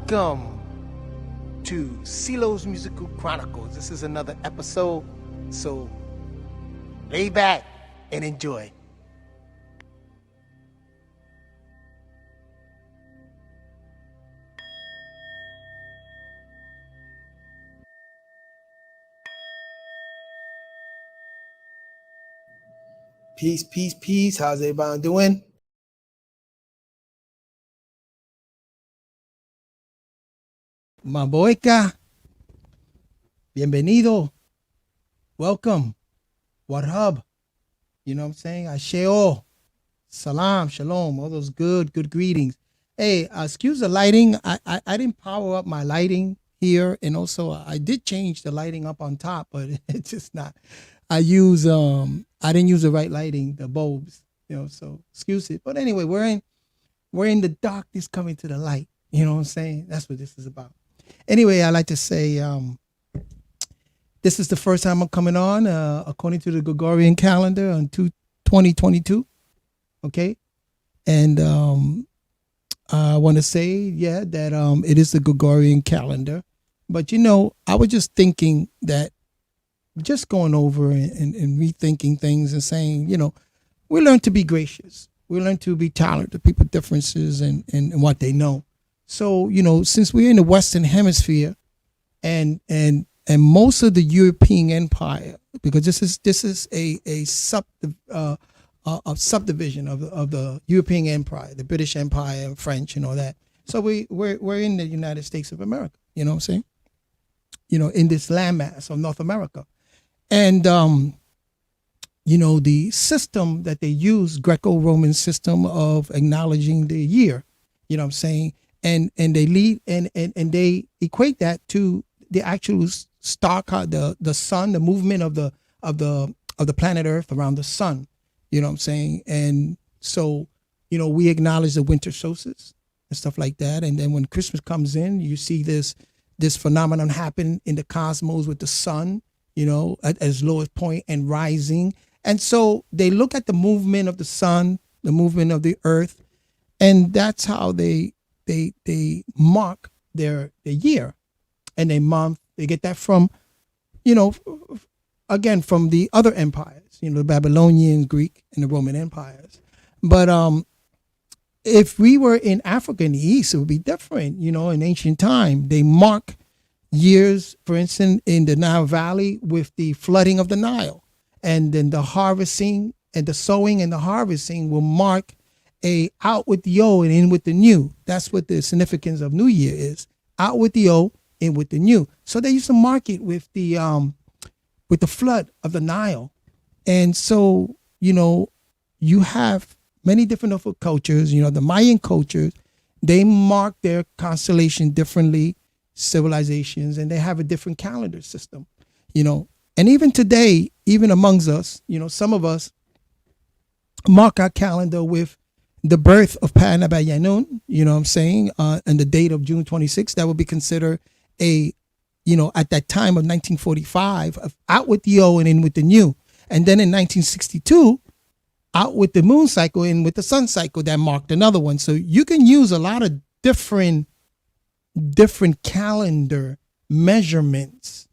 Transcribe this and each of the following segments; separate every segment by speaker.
Speaker 1: Welcome to CeeLo's Musical Chronicles. This is another episode, so lay back and enjoy. Peace, peace, peace. How's everybody doing? Maboica, bienvenido, welcome, warhab, you know what I'm saying? Asheo, salam, shalom, all those good greetings. Hey, excuse the lighting. I didn't power up my lighting here, and also I did change the lighting up on top, but it's just not. I didn't use the right lighting, the bulbs, so excuse it. But anyway, we're in the darkness coming to the light. You know what I'm saying? That's what this is about. Anyway, I like to say this is the first time I'm coming on according to the Gregorian calendar on 2022. Okay. And I want to say, that it is the Gregorian calendar. But, I was just thinking that just going over and rethinking things and saying, we learn to be gracious. We learn to be tolerant of people's differences and what they know. So, since we're in the Western Hemisphere and most of the European Empire, because this is a subdivision of the European Empire, the British Empire and French and all that. So we're in the United States of America, you know what I'm saying? In this landmass of North America. And, the system that they use, Greco-Roman system of acknowledging the year, you know what I'm saying? And they lead and they equate that to the actual star, the sun, the movement of the planet Earth around the sun. You know what I'm saying? And so, we acknowledge the winter solstice and stuff like that. And then when Christmas comes in, you see this phenomenon happen in the cosmos with the sun, at its lowest point and rising. And so they look at the movement of the sun, the movement of the earth, and that's how they mark their year and their month. They get that from, again, from the other empires, the Babylonian, Greek, and the Roman empires. But if we were in Africa in the East, it would be different. In ancient time, they mark years, for instance, in the Nile Valley with the flooding of the Nile. And then the harvesting and the sowing and the harvesting will mark out with the old and in with the new. That's what the significance of New Year is. Out with the old, in with the new. So they used to mark it with the flood of the Nile. And so, you have many different cultures, the Mayan cultures, they mark their constellation differently, civilizations, and they have a different calendar system, And even today, even amongst us, some of us mark our calendar with the birth of Pa Nabayanun, you know what I'm saying, and the date of June 26th. That would be considered at that time of 1945, of out with the old and in with the new. And then in 1962, out with the moon cycle, in with the sun cycle, that marked another one. So you can use a lot of different calendar measurements.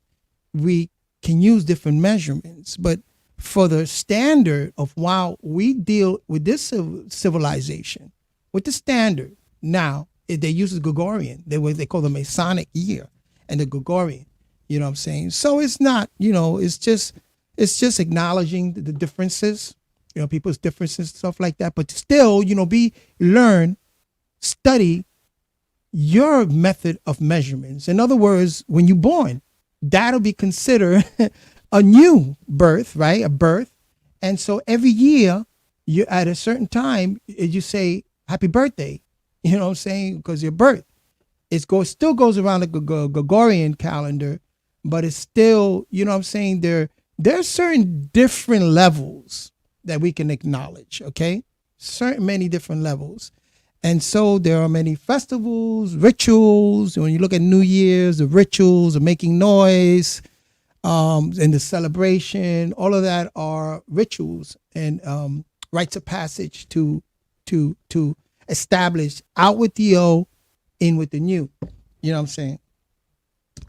Speaker 1: We can use different measurements, but for the standard of while we deal with this civilization, with the standard now, they use the Gregorian. They call the Masonic year and the Gregorian. You know what I'm saying? So it's not, it's just acknowledging the differences, people's differences, stuff like that. But still, learn, study your method of measurements. In other words, when you're born, that'll be considered a new birth, right? A birth. And so every year, you at a certain time, you say, happy birthday, you know what I'm saying? Because your birth, still goes around the Gregorian calendar, but it's still, you know what I'm saying? There are certain different levels that we can acknowledge, okay? Many different levels. And so there are many festivals, rituals. When you look at New Year's, the rituals of making noise, and the celebration, all of that are rituals and rites of passage to establish out with the old, in with the new. You know what I'm saying?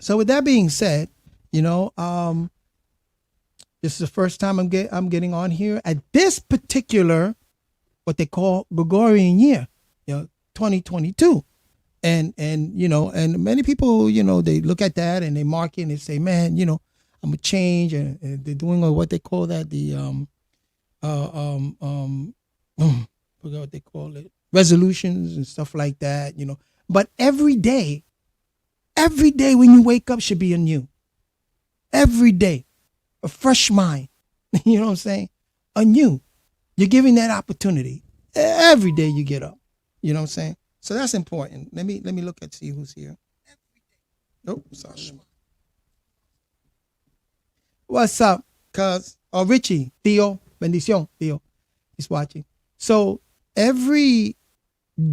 Speaker 1: So with that being said, you know, this is the first time I'm getting on here at this particular what they call Gregorian year, 2022. And you know, and many people, they look at that and they mark it and they say, man, I'm gonna change, and they're doing what they call that, the forgot what they call it, resolutions and stuff like that, But every day when you wake up should be anew. Every day, a fresh mind. You know what I'm saying? Anew. You're giving that opportunity every day you get up. You know what I'm saying? So that's important. Let me look at see who's here. Oh, sorry. What's up, cuz? Oh, Richie, Theo, bendición, Theo. He's watching. So every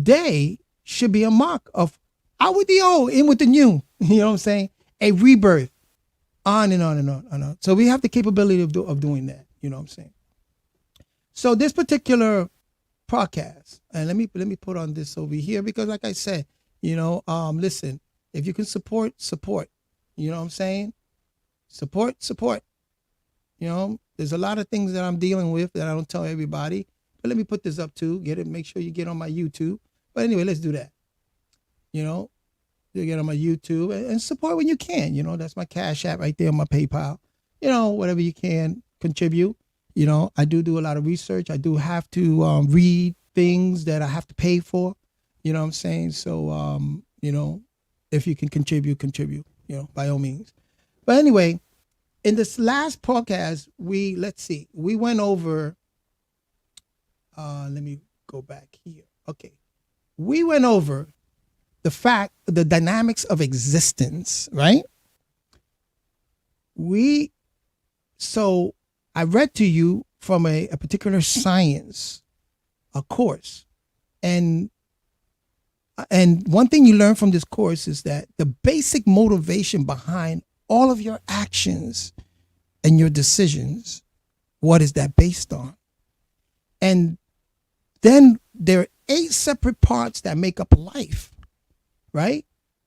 Speaker 1: day should be a mark of out with the old, in with the new. You know what I'm saying? A rebirth. On and on and on and on. So we have the capability of doing that. You know what I'm saying? So this particular podcast, and let me put on this over here, because like I said, listen, if you can support. You know what I'm saying? Support. There's a lot of things that I'm dealing with that I don't tell everybody. But let me put this up too. Make sure you get on my YouTube. But anyway, let's do that. You get on my YouTube and support when you can. That's my Cash App right there on my PayPal. Whatever you can contribute. I do a lot of research. I do have to read things that I have to pay for. You know what I'm saying? So, if you can contribute, by all means. But anyway, in this last podcast, we went over, let me go back here. Okay. We went over the dynamics of existence, right? So I read to you from a particular science, a course. And one thing you learn from this course is that the basic motivation behind all of your actions and your decisions, what is that based on? And then there are 8 separate parts that make up life, right?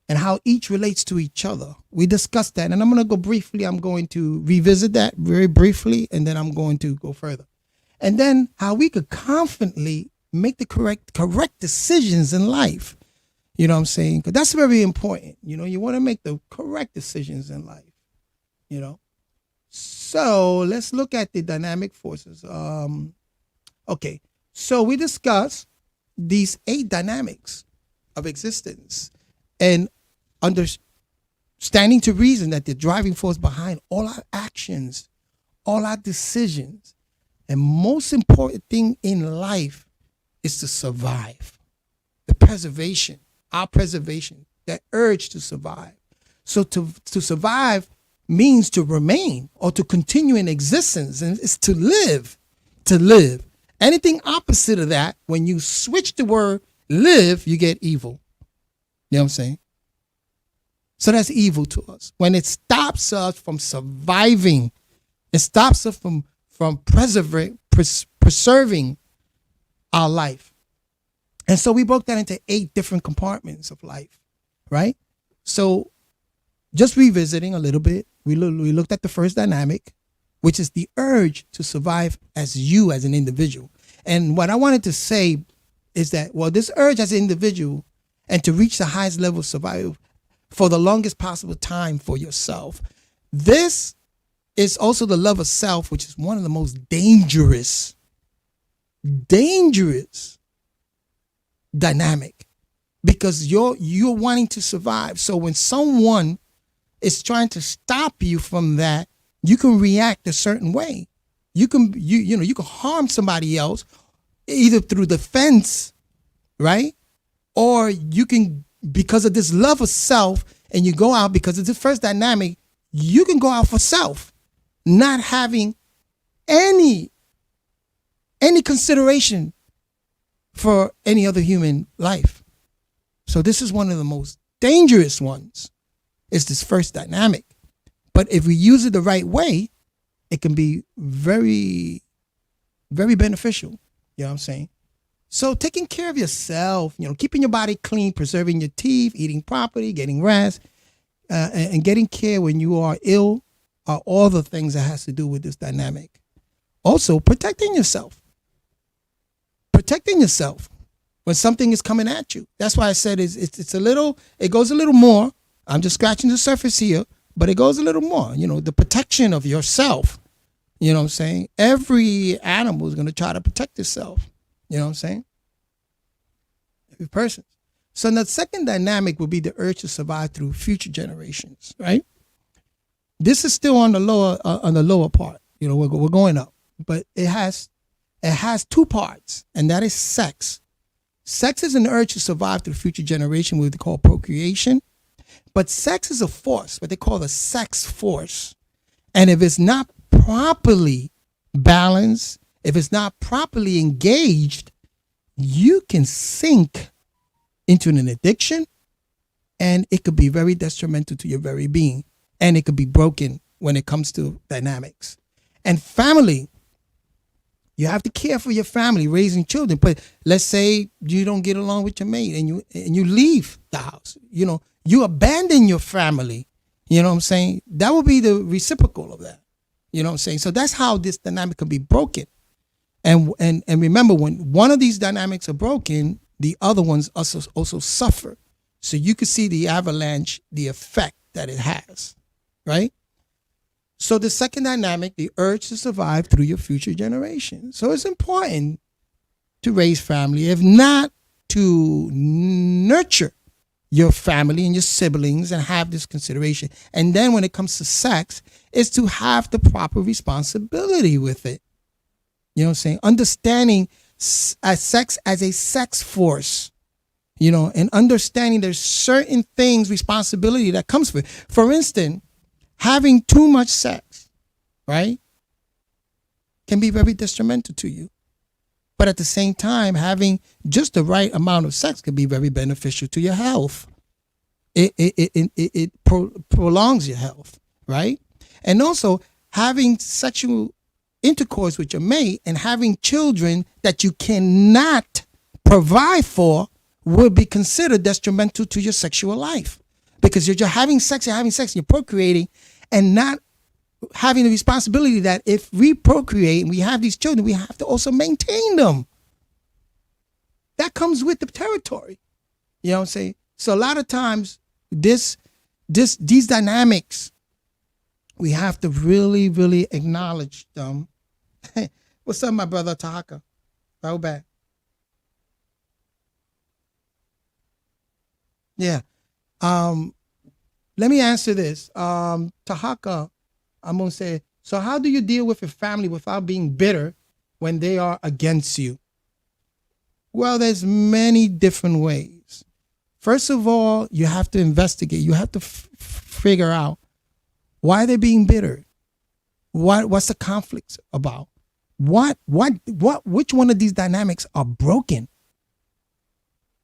Speaker 1: And how each relates to each other. We discussed that, and I'm going to revisit that very briefly, and then I'm going to go further. And then how we could confidently make the correct decisions in life. You know what I'm saying? Because that's very important. You want to make the correct decisions in life. So let's look at the dynamic forces. Okay, so we discussed these 8 dynamics of existence, and understanding to reason that the driving force behind all our actions, all our decisions, and most important thing in life is to survive. The preservation, our preservation, that urge to survive. So to survive means to remain or to continue in existence, and it's to live. Anything opposite of that, when you switch the word live, you get evil. You know what I'm saying? So that's evil to us. When it stops us from surviving, it stops us from preserving our life. And so we broke that into 8 different compartments of life, right? So just revisiting a little bit, we looked at the first dynamic, which is the urge to survive as you as an individual. And what I wanted to say is that, this urge as an individual and to reach the highest level of survival for the longest possible time for yourself. This is also the love of self, which is one of the most dangerous dynamic, because you're wanting to survive. So when someone is trying to stop you from that, you can react a certain way. You can harm somebody else either through defense, right? Or you can, because of this love of self, and you go out because of the first dynamic, you can go out for self, not having any consideration for any other human life. So this is one of the most dangerous ones, is this first dynamic. But if we use it the right way, it can be very, very beneficial. You know what I'm saying? So taking care of yourself, keeping your body clean, preserving your teeth, eating properly, getting rest, and getting care when you are ill are all the things that has to do with this dynamic. Also, protecting yourself. Protecting yourself when something is coming at you. That's why I said it goes a little more. I'm just scratching the surface here, but it goes a little more. The protection of yourself. You know what I'm saying? Every animal is going to try to protect itself. You know what I'm saying? Every person. So the second dynamic will be the urge to survive through future generations, right? This is still on the lower part. We're going up, but it has two parts, and that is sex. Sex is an urge to survive through future generation, what they call procreation. But sex is a force, what they call the sex force. And if it's not properly balanced, if it's not properly engaged, you can sink into an addiction, and it could be very detrimental to your very being, and it could be broken when it comes to dynamics. And family, you have to care for your family, raising children. But let's say you don't get along with your mate and you leave the house. You abandon your family. You know what I'm saying? That will be the reciprocal of that. You know what I'm saying? So that's how this dynamic can be broken. And remember, when one of these dynamics are broken, the other ones also suffer. So you can see the avalanche, the effect that it has, right? So the second dynamic, the urge to survive through your future generation. So it's important to raise family, if not to nurture your family and your siblings and have this consideration. And then when it comes to sex, is to have the proper responsibility with it. You know what I'm saying? Understanding sex as a sex force, and understanding there's certain things, responsibility that comes with it. For instance, having too much sex, right, can be very detrimental to you. But at the same time, having just the right amount of sex can be very beneficial to your health. It prolongs your health, right? And also having sexual intercourse with your mate and having children that you cannot provide for would be considered detrimental to your sexual life, because you're having sex, you're procreating, and not having the responsibility that if we procreate and we have these children, we have to also maintain them. That comes with the territory. You know what I'm saying? So a lot of times these dynamics, we have to really, really acknowledge them. Hey, what's up, my brother Tahaka? How bad? Yeah. Let me answer this. Tahaka, I'm going to say, so how do you deal with your family without being bitter when they are against you? Well, there's many different ways. First of all, you have to investigate. You have to figure out why they're being bitter. What's the conflict about? Which one of these dynamics are broken?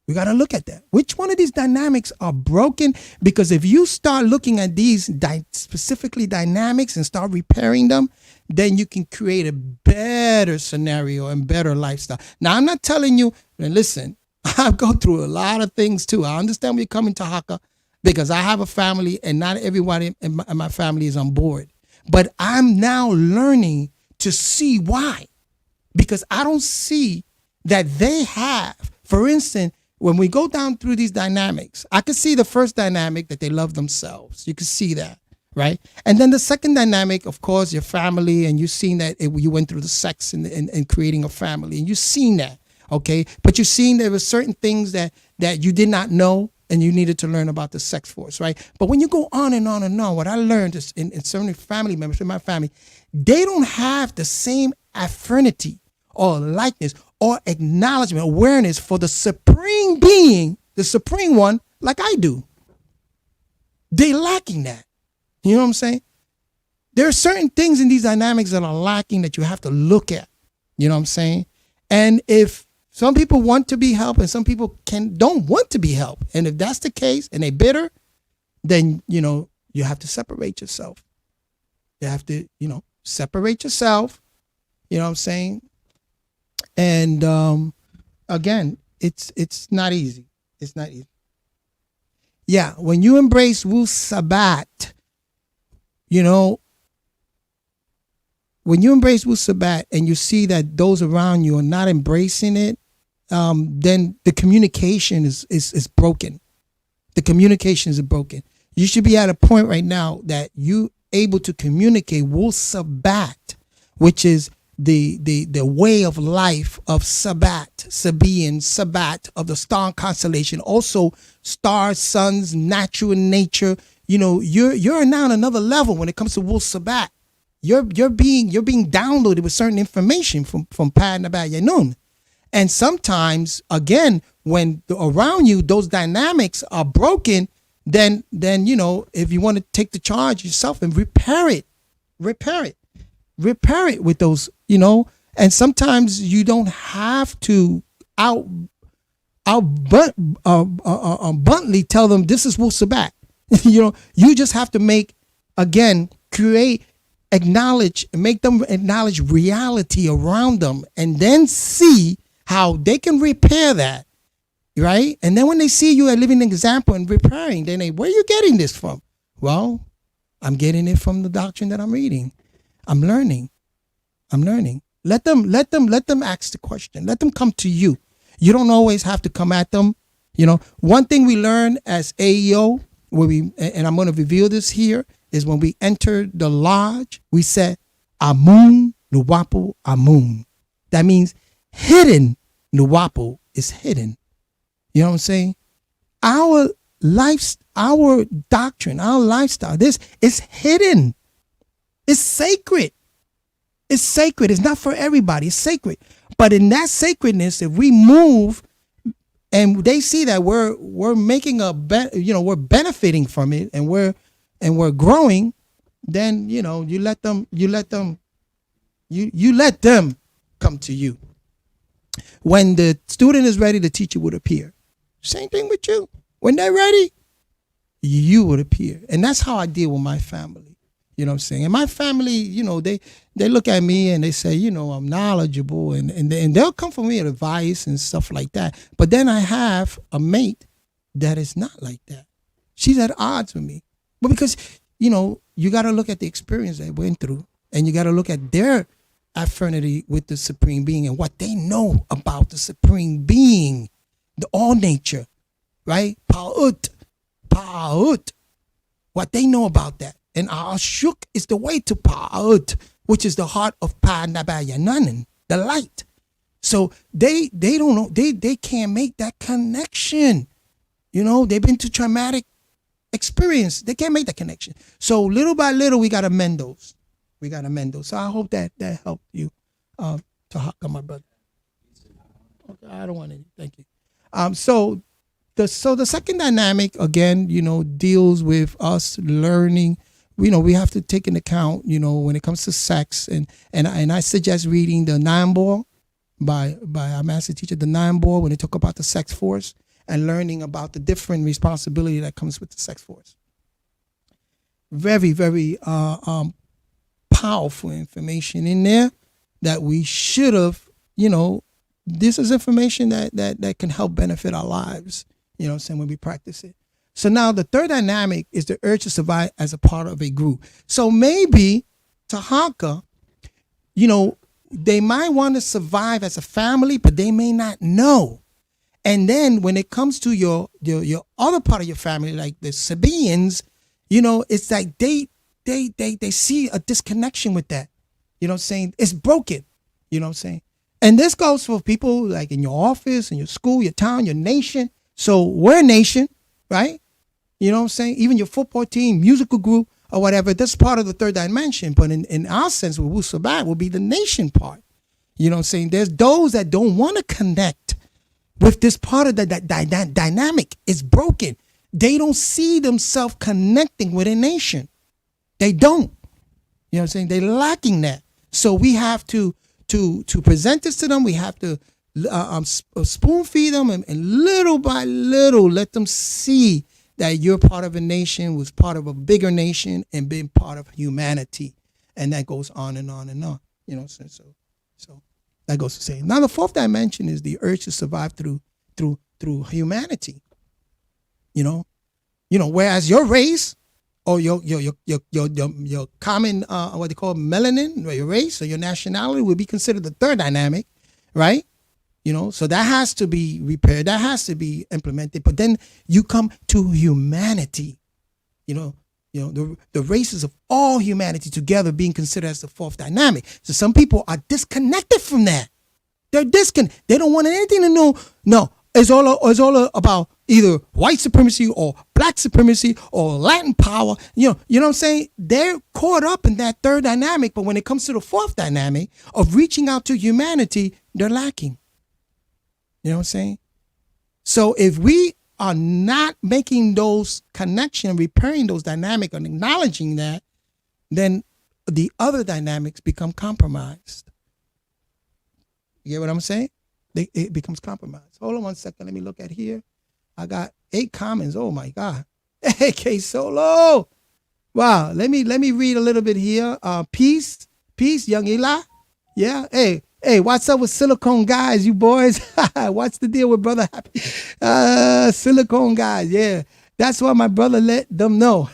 Speaker 1: We got to look at that. Which one of these dynamics are broken? Because if you start looking at these specifically dynamics and start repairing them, then you can create a better scenario and better lifestyle. Now, I'm not telling you, and listen, I go through a lot of things too. I understand where you're coming to, Haka, because I have a family and not everybody in my family is on board. But I'm now learning to see why. Because I don't see that they have, for instance, when we go down through these dynamics, I can see the first dynamic that they love themselves. You can see that, right? And then the second dynamic, of course, your family, and you've seen that you went through the sex and creating a family, and you've seen that, okay? But you've seen there were certain things that you did not know, and you needed to learn about the sex force, right? But when you go on and on and on, what I learned is in certain family members in my family, they don't have the same affinity or likeness or acknowledgement, awareness for the supreme being, the supreme one, like I do. They lacking that. You know what I'm saying? There are certain things in these dynamics that are lacking that you have to look at. You know what I'm saying? And if some people want to be helped and some people don't want to be helped, and if that's the case and they're bitter, then, you have to separate yourself. You have to, separate yourself. You know what I'm saying? And again, it's not easy. It's not easy. Yeah, when you embrace Wu Sabat, you know, when you embrace Wu Sabat and you see that those around you are not embracing it, then the communication is broken. The communication is broken. You should be at a point right now that you able to communicate Wu Sabat, which is the way of life of Sabat, Sabian, Sabat of the star constellation. Also, stars, suns, natural nature. You know, you're now on another level when it comes to Wu Sabat. You're being downloaded with certain information from Pad Nabal Yanun. And sometimes, again, when around you those dynamics are broken, then you know, if you want to take the charge yourself and repair it with those, you know. And sometimes you don't have to bluntly tell them this is Wu Sabat. You know, you just have to make them acknowledge reality around them, and then see how they can repair that, right? And then when they see you a living example and repairing, then where are you getting this from? Well, I'm getting it from the doctrine that I'm reading. I'm learning. Let them ask the question. Let them come to you. You don't always have to come at them. You know, one thing we learn as AEO, and I'm going to reveal this here, is when we enter the lodge, we said, Amun Nuwapu Amun. That means hidden. Nuwapu is hidden. You know what I'm saying? Our life, our doctrine, our lifestyle, this is hidden. It's sacred. It's sacred. It's not for everybody. It's sacred. But in that sacredness, if we move and they see that we're making we're benefiting from it, and we're growing, then you know, you let them come to you. When the student is ready, the teacher would appear. Same thing with you. When they're ready, you would appear. And that's how I deal with my family. You know what I'm saying? And my family, you know, they look at me and they say, you know, I'm knowledgeable, and they'll come for me with advice and stuff like that. But then I have a mate that is not like that. She's at odds with me. But because, you know, you got to look at the experience they went through, and you got to look at their affinity with the Supreme Being and what they know about the Supreme Being, the all nature, right? Pa'ut, what they know about that. And Ashuk is the way to Pa'ut, which is the heart of Pa Nabayananan, the light. So they don't know, they can't make that connection. You know, they've been to traumatic experience. They can't make that connection. So little by little, we got to mend those. So I hope that helped you, Tahaka, my brother. Okay, I don't want any. Thank you. So the second dynamic, again, you know, deals with us learning. You know, we have to take into account, you know, when it comes to sex, and I suggest reading the Nine Ball by our master teacher, the Nine Ball, when they talk about the sex force and learning about the different responsibility that comes with the sex force. Very, very powerful information in there that we should have, you know, this is information that can help benefit our lives, you know what I'm saying, when we practice it. So now the third dynamic is the urge to survive as a part of a group. So maybe Tahaka, you know, they might want to survive as a family, but they may not know. And then when it comes to your other part of your family, like the Sabians, you know, it's like they see a disconnection with that. You know what I'm saying? It's broken. You know what I'm saying? And this goes for people like in your office, in your school, your town, your nation. So we're a nation, right? You know what I'm saying? Even your football team, musical group, or whatever, that's part of the third dimension. But in our sense, with Wu Sabat will be the nation part. You know what I'm saying? There's those that don't want to connect with this part of that dynamic. Is broken. They don't see themselves connecting with a nation. They don't. You know what I'm saying? They're lacking that. So we have to present this to them. We have to spoon feed them, and little by little let them see that you're part of a nation, was part of a bigger nation, and being part of humanity. And that goes on and on and on. You know, so That goes to say. Now the fourth dimension is the urge to survive through humanity. Whereas your race or your common what they call melanin, or your race or your nationality would be considered the third dynamic, right? So that has to be repaired, that has to be implemented. But then you come to humanity, the races of all humanity together being considered as the fourth dynamic. So some people are disconnected from that. They're disconnected. They don't want anything to know. No, it's all about either white supremacy or black supremacy or Latin power. You know what I'm saying? They're caught up in that third dynamic, but when it comes to the fourth dynamic of reaching out to humanity, they're lacking. You know what I'm saying? So if we are not making those connections, repairing those dynamics and acknowledging that, then the other dynamics become compromised. You get what I'm saying? It becomes compromised. Hold on one second. Let me look at here. I got 8 comments. Oh my God. Hey, K Solo. Wow. Let me read a little bit here. Peace, young Eli. Yeah. Hey, what's up with Silicone Guys, you boys? What's the deal with Brother Happy? Silicone Guys, yeah. That's why my brother let them know.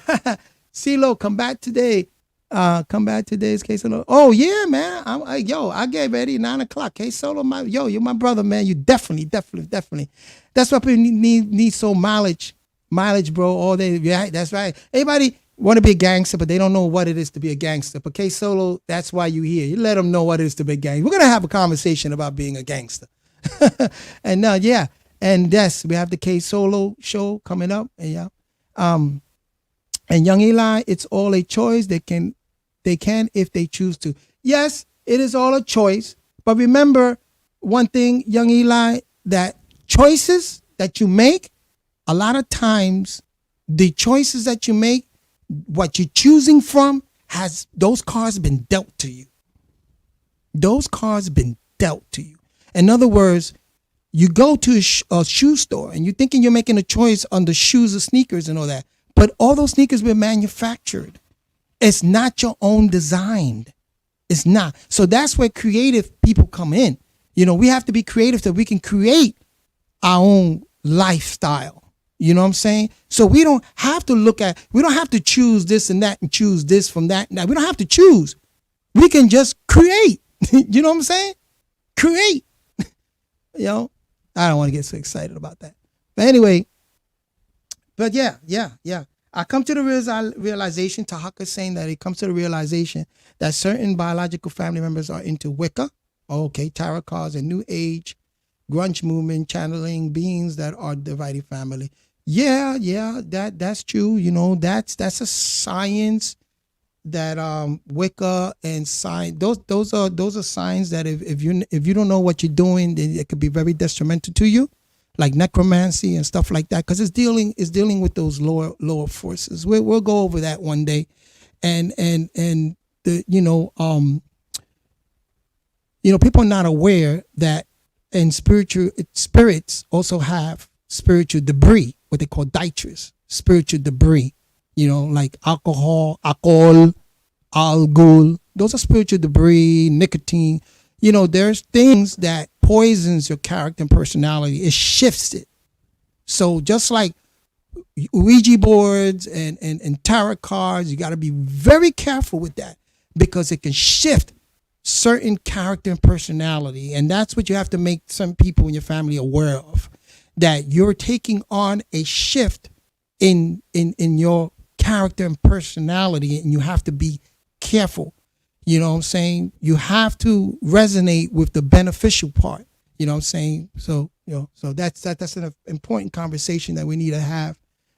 Speaker 1: CeeLo, come back today. Come back today's K Solo. Oh yeah, man. I get ready 9 o'clock. K Solo, you're my brother, man. You definitely. That's why people need so mileage, bro. All day. Yeah, that's right. Everybody want to be a gangster, but they don't know what it is to be a gangster. But K Solo, that's why you here. You let them know what it is to be a gangster. We're gonna have a conversation about being a gangster. And yeah, and yes, we have the K Solo show coming up. And yeah, and young Eli, it's all a choice. They can if they choose to. Yes, it is all a choice. But remember one thing, young Eli, that choices that you make, a lot of times, the choices that you make, what you're choosing from, has those cards been dealt to you. Those cards been dealt to you. In other words, you go to a shoe store and you're thinking you're making a choice on the shoes or sneakers and all that. But all those sneakers were manufactured. It's not your own design. It's not. So that's where creative people come in. We have to be creative so we can create our own lifestyle. You know what I'm saying? So we don't have to choose this and that and choose this from that. Now, we don't have to choose. We can just create. You know what I'm saying? Create. I don't want to get so excited about that. But anyway, but yeah. I come to the realization, Tahaka's saying that he comes to the realization that certain biological family members are into Wicca, tarot cards, and New Age, grunge movement, channeling beings that are dividing family. Yeah, that's true. That's a science that Wicca and science. Those are signs that if you don't know what you're doing, then it could be very detrimental to you. Like necromancy and stuff like that, because it's dealing with those lower forces. We'll go over that one day, and the people are not aware that in spirits also have spiritual debris, what they call detritus, spiritual debris. Like alcohol, alcohol. Those are spiritual debris, nicotine. There's things that poisons your character and personality. It shifts it. So just like Ouija boards and tarot cards, you got to be very careful with that because it can shift certain character and personality. And that's what you have to make some people in your family aware of, that you're taking on a shift in your character and personality, and you have to be careful. You know what I'm saying? You have to resonate with the beneficial part. You know what I'm saying? So, so that's an important conversation that we need to have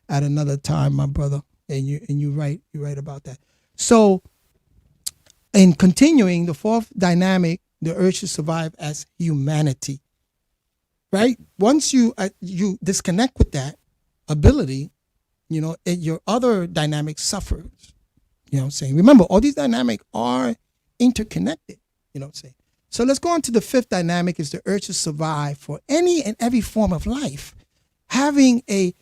Speaker 1: at another time, my brother. And you're right about that. So, in continuing, the fourth dynamic, the urge to survive as humanity. Right? Once you disconnect with that ability, your other dynamic suffers. You know what I'm saying? Remember, all these dynamics are interconnected. You know what I'm saying? So let's go on to the fifth dynamic, is the urge to survive for any and every form of life. Having a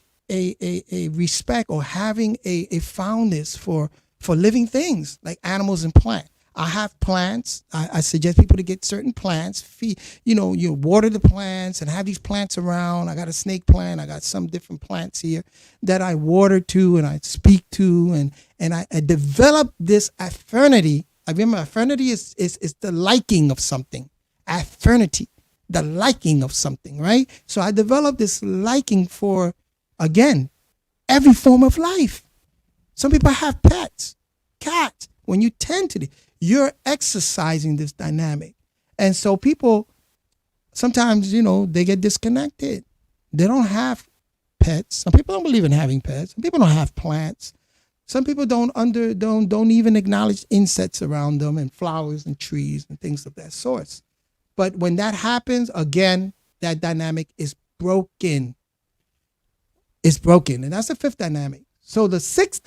Speaker 1: respect or having a fondness for living things like animals and plants. I have plants. I suggest people to get certain plants. Feed, you water the plants and have these plants around. I got a snake plant. I got some different plants here that I water to and I speak to, and I develop this affinity. I remember affinity is the liking of something. Affinity, the liking of something, right? So I developed this liking for, again, every form of life. Some people have pets, cats. When you tend to you're exercising this dynamic. And so people sometimes, they get disconnected. They don't have pets. Some people don't believe in having pets. Some people don't have plants. Some people don't even acknowledge insects around them and flowers and trees and things of that sort. But when that happens, again, that dynamic is broken. It's broken. And that's the fifth dynamic. So the sixth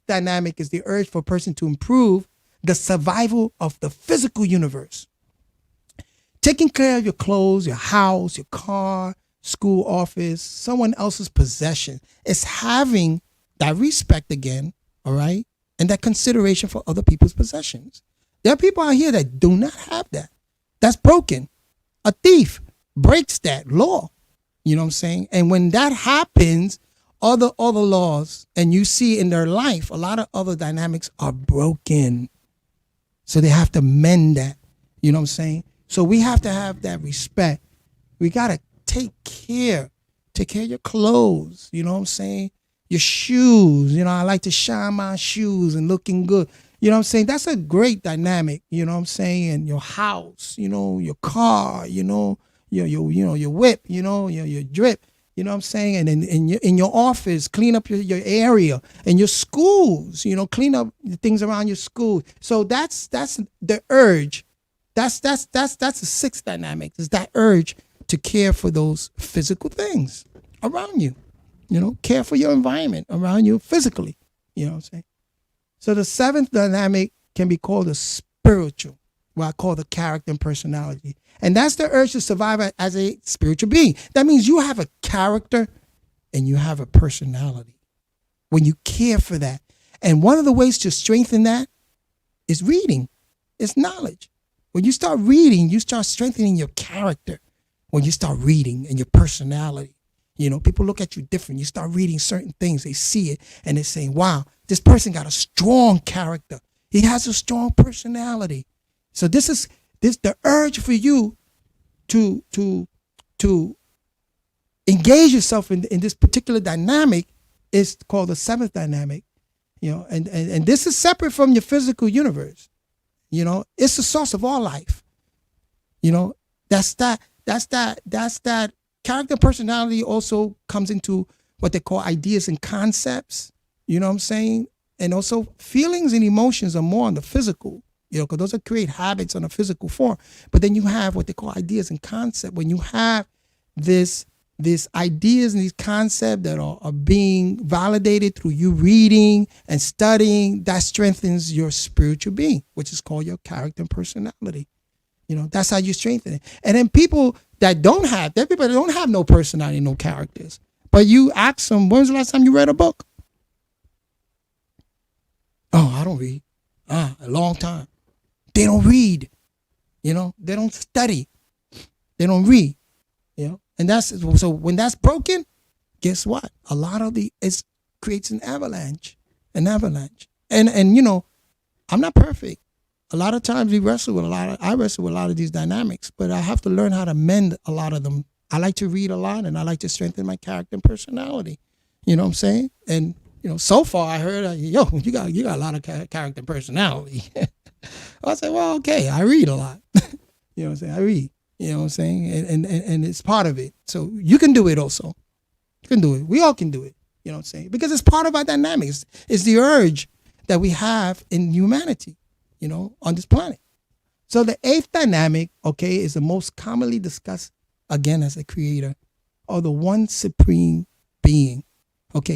Speaker 1: dynamic is the urge for a person to improve the survival of the physical universe. Taking care of your clothes, your house, your car, school, office, someone else's possession. It's having that respect again, all right? And that consideration for other people's possessions. There are people out here that do not have that. That's broken. A thief breaks that law. You know what I'm saying? And when that happens, other laws, and you see in their life, a lot of other dynamics are broken. So they have to mend that. You know what I'm saying? So we have to have that respect. We got to take care of your clothes. You know what I'm saying? Your shoes. I like to shine my shoes and looking good. You know what I'm saying? That's a great dynamic. You know what I'm saying? And your house, your car, your whip, your drip. You know what I'm saying? And in your office, clean up your area. And your schools, clean up the things around your school. So that's the urge. That's the sixth dynamic. Is that urge to care for those physical things around you. Care for your environment around you physically. You know what I'm saying? So the seventh dynamic can be called a spiritual, what I call the character and personality. And that's the urge to survive as a spiritual being. That means you have a character and you have a personality. When you care for that. And one of the ways to strengthen that is reading. It's knowledge. When you start reading, you start strengthening your character. When you start reading and your personality. People look at you different. You start reading certain things. They see it and they're saying, wow, this person got a strong character. He has a strong personality. So this the urge for you to engage yourself in this particular dynamic is called the seventh dynamic. And this is separate from your physical universe. It's the source of all life. That's that character personality also comes into what they call ideas and concepts. You know what I'm saying? And also feelings and emotions are more on the physical, because those are create habits on a physical form. But then you have what they call ideas and concept. When you have these ideas and these concepts that are being validated through you reading and studying, that strengthens your spiritual being, which is called your character and personality. That's how you strengthen it. And then people that don't have no personality, no characters. But you ask them, when was the last time you read a book? Oh, I don't read. A long time. They don't read. They don't study. They don't read. And so when that's broken, guess what? A lot of it creates an avalanche. And I'm not perfect. A lot of times I wrestle with a lot of these dynamics, but I have to learn how to mend a lot of them. I like to read a lot and I like to strengthen my character and personality. You know what I'm saying? And, so far I heard, you got a lot of character and personality. I said, well, okay, I read a lot. You know what I'm saying? I read, you know what I'm saying? And it's part of it. So you can do it also. You can do it. We all can do it. You know what I'm saying? Because it's part of our dynamics. It's the urge that we have in humanity, on this planet. So the eighth dynamic, is the most commonly discussed, again, as a creator, or the one supreme being.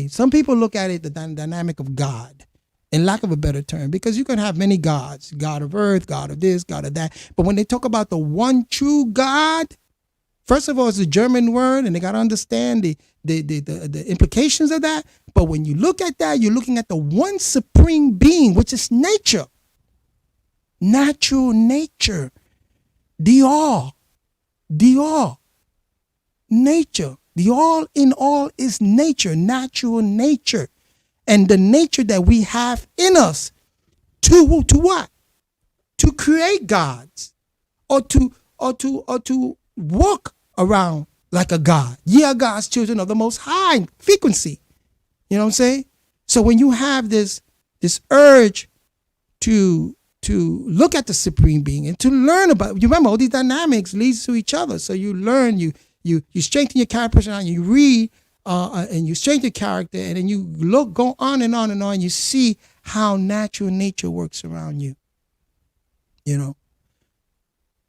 Speaker 1: Some people look at it, the dynamic of God, in lack of a better term, because you can have many gods, God of earth, God of this, God of that. But when they talk about the one true God, first of all, it's a German word, and they got to understand the implications of that. But when you look at that, you're looking at the one supreme being, which is nature. natural nature, the all, nature. The all in all is nature, natural nature. And the nature that we have in us to what? To create gods, or to walk around like a god. Ye are God's children of the most high frequency. You know what I'm saying? So when you have this urge to look at the supreme being and to learn about, you remember all these dynamics leads to each other. So you learn, you strengthen your character personality, you read and you strengthen your character, and then you go on and on and on. You see how natural nature works around you. You know,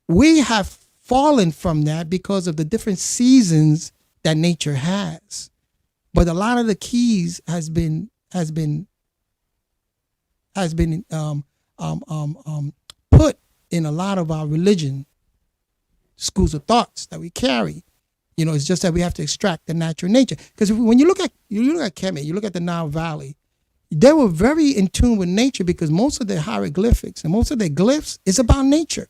Speaker 1: we have fallen from that because of the different seasons that nature has. But a lot of the keys has been put in a lot of our religion schools of thoughts that we carry. You know, it's just that we have to extract the natural nature. Because when you look at Kemet, you look at the Nile Valley, they were very in tune with nature, because most of their hieroglyphics and most of their glyphs is about nature.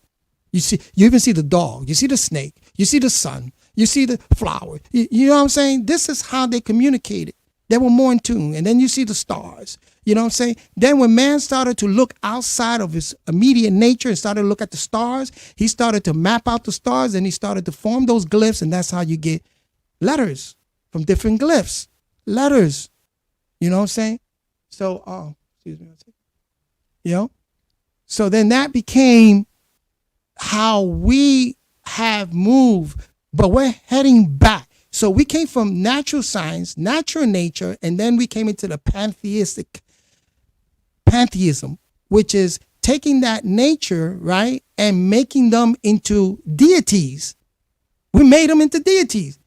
Speaker 1: You even see the dog, you see the snake, you see the sun, you see the flower. You know what I'm saying? This is how they communicated. They were more in tune. And then you see the stars. You know what I'm saying? Then when man started to look outside of his immediate nature and started to look at the stars, he started to map out the stars, and he started to form those glyphs, and that's how you get letters from different glyphs. Letters. You know what I'm saying? So, excuse me. You know? So then that became how we have moved, but we're heading back. So we came from natural science, natural nature, and then we came into the pantheism, which is taking that nature, right, and making them into deities. We made them into deities.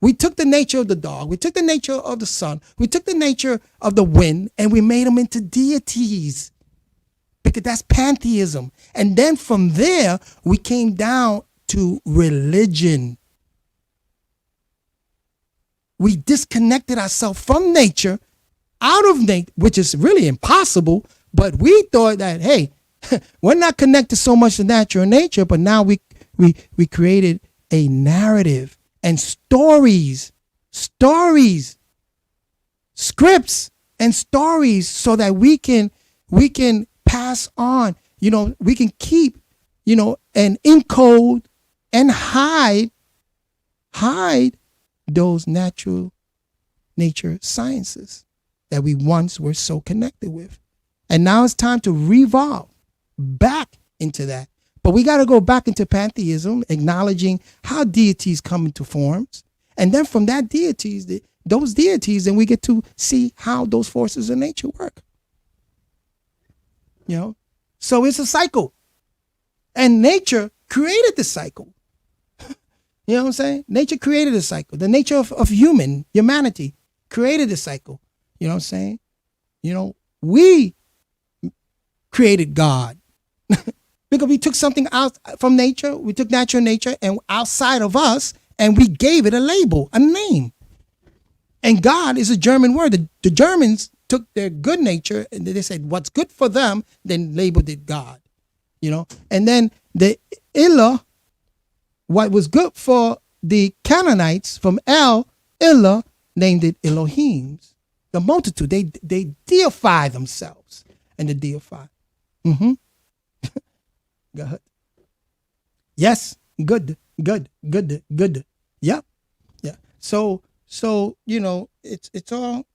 Speaker 1: We took the nature of the dog, we took the nature of the sun, we took the nature of the wind, and we made them into deities. Because that's pantheism. And then from there, we came down to religion. We disconnected ourselves from nature, out of nature, which is really impossible. But we thought that, hey, we're not connected so much to natural nature, but now we created a narrative and stories, scripts and stories, so that we can pass on, you know, we can keep, you know, and encode and hide those natural nature sciences that we once were so connected with. And now it's time to revolve back into that. But we got to go back into pantheism, acknowledging how deities come into forms. And then from that those deities, then we get to see how those forces of nature work. You know, so it's a cycle, and nature created the cycle. You know what I'm saying? Nature created a cycle. The nature of humanity created a cycle. You know what I'm saying? You know, we created God because we took something out from nature. We took natural nature and outside of us, and we gave it a label, a name. And God is a German word. The Germans took their good nature and they said what's good for them, then labeled it God, you know. And then the Ilah, what was good for the Canaanites, from Ilah, named it Elohims, the multitude. They deify themselves, and they deify. Go ahead. Yes, good. Yeah. So you know, it's all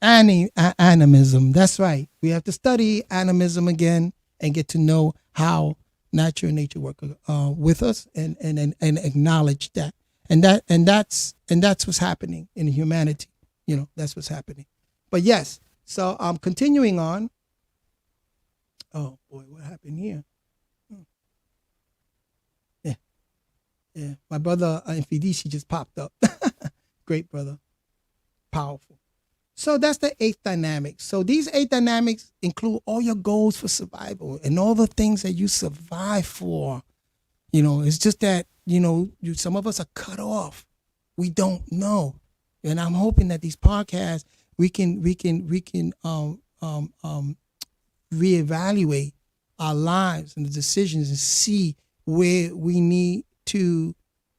Speaker 1: animism. That's right. We have to study animism again and get to know how natural nature work with us, and acknowledge that. And that's what's happening in humanity. You know, that's what's happening. But yes, so I'm continuing on. Oh boy, what happened here? Yeah. My brother Infidisi just popped up. Great brother, powerful. So that's the 8th dynamic. So these 8 dynamics include all your goals for survival and all the things that you survive for. You know, it's just that, you know, some of us are cut off. We don't know. And I'm hoping that these podcasts, we can reevaluate our lives and the decisions and see where we need to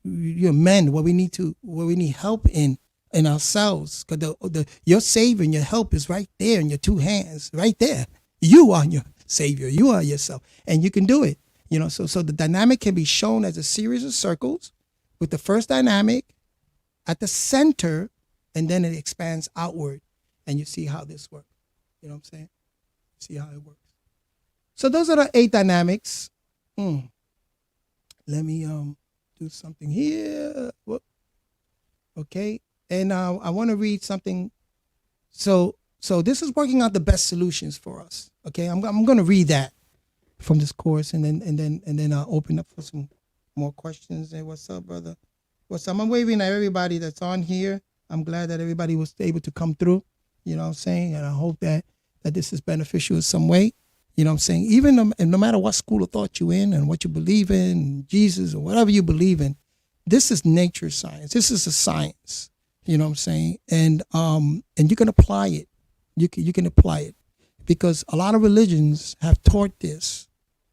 Speaker 1: amend, what we need help in ourselves. Because your Savior and your help is right there in your two hands, right there. You are your Savior. You are yourself, and you can do it. So the dynamic can be shown as a series of circles with the first dynamic at the center, and then it expands outward, and you see how this works. You know what I'm saying? See how it works. So those are the 8 dynamics. Let me do something here. Whoop. Okay, and I want to read something. So this is working out the best solutions for us. Okay, I'm going to read that from this course, and then I'll open up for some more questions. Hey, what's up, brother? What's up? I'm waving at everybody that's on here. I'm glad that everybody was able to come through. You know what I'm saying? And I hope that this is beneficial in some way. You know what I'm saying? Even no matter what school of thought you're in and what you believe in, Jesus or whatever you believe in, this is nature science. This is a science. You know what I'm saying? And you can apply it. You can apply it, because a lot of religions have taught this.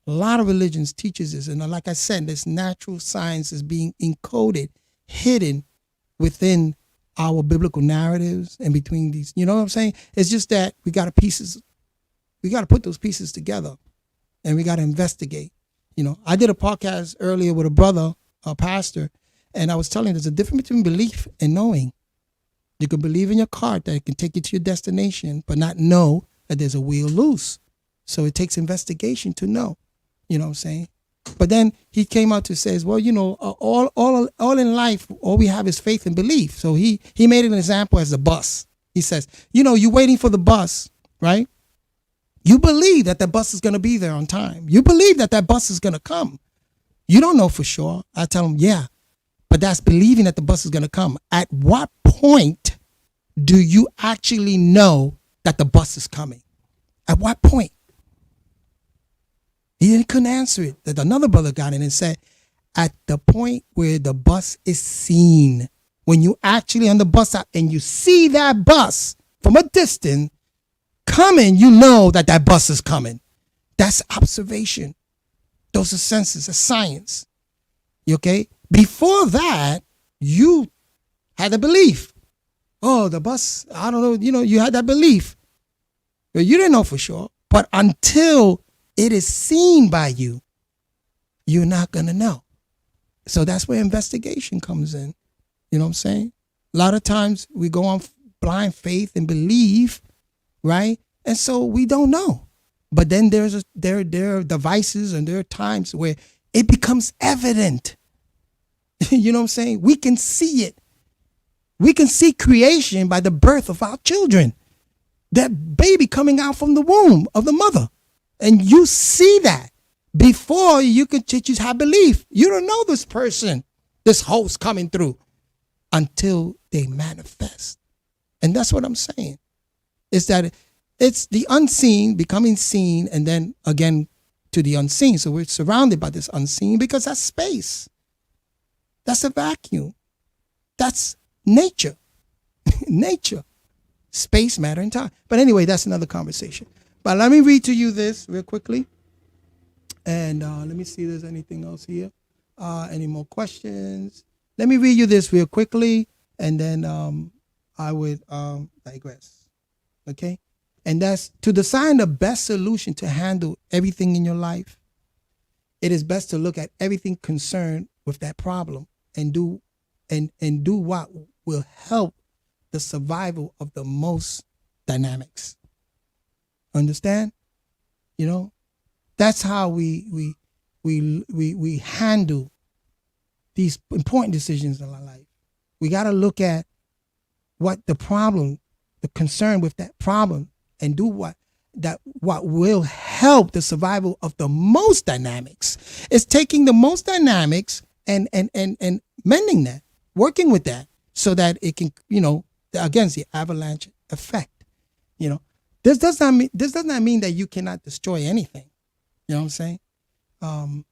Speaker 1: A lot of religions teaches this, and like I said, this natural science is being encoded, hidden within our biblical narratives and between these. You know what I'm saying? It's just that we got to put those pieces together, and we got to investigate. I did a podcast earlier with a brother, a pastor, and I was telling him there's a difference between belief and knowing. You can believe in your cart that it can take you to your destination, but not know that there's a wheel loose. So it takes investigation to know. You know what I'm saying? But then he came out to say, well, all in life, all we have is faith and belief. So he made an example as a bus. He says, you're waiting for the bus, right? You believe that the bus is going to be there on time. You believe that bus is going to come. You don't know for sure. I tell him, yeah, but that's believing that the bus is going to come. At what point do you actually know that the bus is coming? At what point? He couldn't answer it. That another brother got in and said, at the point where the bus is seen. When you actually on the bus stop and you see that bus from a distance coming, you know that bus is coming. That's observation. Those are senses, that's science. Okay? Before that, you had a belief. Oh, the bus, I don't know, you had that belief. But you didn't know for sure. But until it is seen by you, you're not going to know. So that's where investigation comes in. You know what I'm saying? A lot of times we go on blind faith and believe, right? And so we don't know. But then there are devices and there are times where it becomes evident. You know what I'm saying? We can see it. We can see creation by the birth of our children. That baby coming out from the womb of the mother. And you see that before you could just have belief. You don't know this person, this host coming through until they manifest. And that's what I'm saying. Is that it's the unseen becoming seen and then again to the unseen. So we're surrounded by this unseen because that's space. That's a vacuum. That's nature. Nature. Space, matter, and time. But anyway, that's another conversation. But let me read to you this real quickly. And let me see if there's anything else here. Any more questions? Let me read you this real quickly, and then I would digress. Okay? And that's to design the best solution to handle everything in your life. It is best to look at everything concerned with that problem and do what will help the survival of the most dynamics. Understand? That's how we handle these important decisions in our life. We got to look at what the problem, the concern with that problem, and do what will help the survival of the most dynamics. It's taking the most dynamics and mending that, working with that, so that it can, against the avalanche effect. This does not mean that you cannot destroy anything. You know what I'm saying?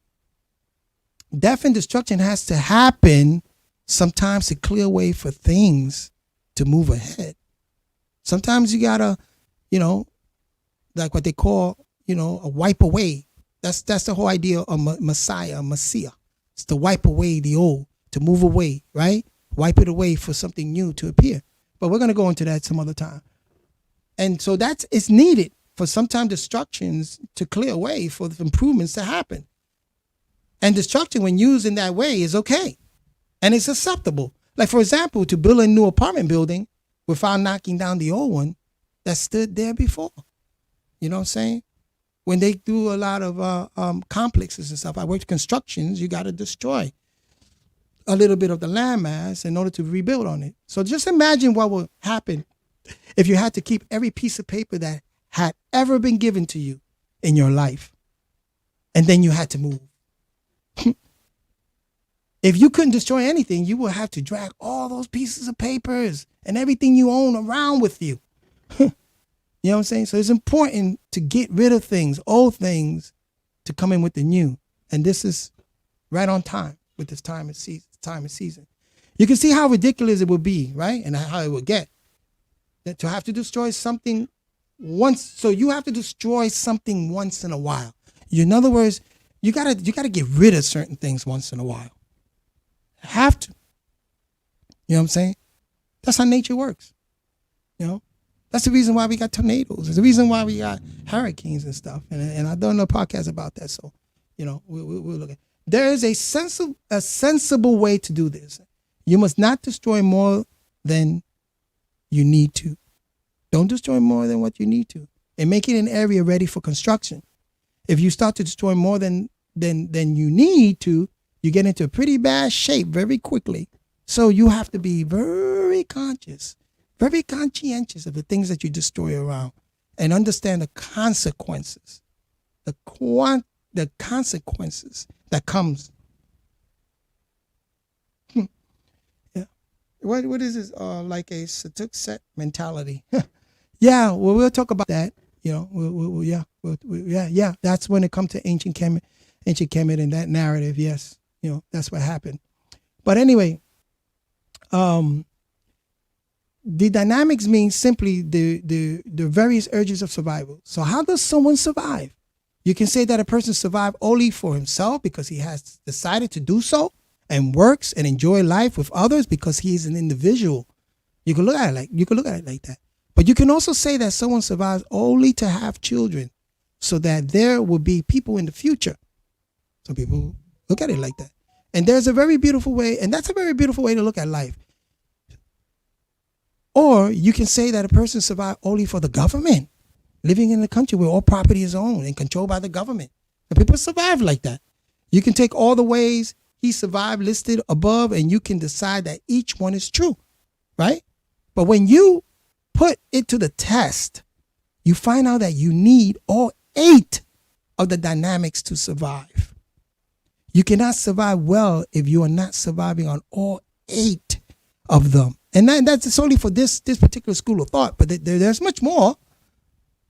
Speaker 1: Death and destruction has to happen sometimes to clear way for things to move ahead. Sometimes you gotta, like what they call, a wipe away That's the whole idea of Messiah, Messiah. It's to wipe away the old, to move away, right? Wipe it away for something new to appear. But we're going to go into that some other time. And so it's needed for sometimes destructions to clear away for the improvements to happen. And destruction, when used in that way, is okay. And it's acceptable. Like, for example, to build a new apartment building without knocking down the old one that stood there before. You know what I'm saying? When they do a lot of complexes and stuff, I worked constructions, you got to destroy a little bit of the landmass in order to rebuild on it. So just imagine what would happen if you had to keep every piece of paper that had ever been given to you in your life, and then you had to move. If you couldn't destroy anything, you would have to drag all those pieces of papers and everything you own around with you. You know what I'm saying? So it's important to get rid of things, old things, to come in with the new. And this is right on time with this time and season. You can see how ridiculous it would be, right? And how it would get. That to have to destroy something once. So you have to destroy something once in a while. In other words, you gotta get rid of certain things once in a while. Have to. You know what I'm saying? That's how nature works. You know? That's the reason why we got tornadoes. It's the reason why we got hurricanes and stuff. And I've done a podcast about that. So, you know, we'll look at. There is a sensible way to do this. You must not destroy more than you need to. Don't destroy more than what you need to. And make it an area ready for construction. If you start to destroy more than you need to, you get into a pretty bad shape very quickly. So you have to be very conscious, very conscientious of the things that you destroy around, and understand the consequences, the consequences that comes. Yeah. What is this? Like a set mentality. Yeah. Well, we'll talk about that. You know. That's when it comes to ancient Kemet and that narrative. Yes. You know, that's what happened. But anyway, the dynamics means simply the various urges of survival. So how does someone survive? You can say that a person survives only for himself because he has decided to do so, and works and enjoy life with others because he is an individual. You can look at it like that. But you can also say that someone survives only to have children, so that there will be people in the future. Some people look at it like that. And there's a very beautiful way, and that's a very beautiful way to look at life. Or you can say that a person survived only for the government, living in a country where all property is owned and controlled by the government. And people survive like that. You can take all the ways he survived listed above, and you can decide that each one is true, right? But when you put it to the test, you find out that you need all 8 of the dynamics to survive. You cannot survive well if you are not surviving on all 8 of them. And that's only for this particular school of thought, but there's much more.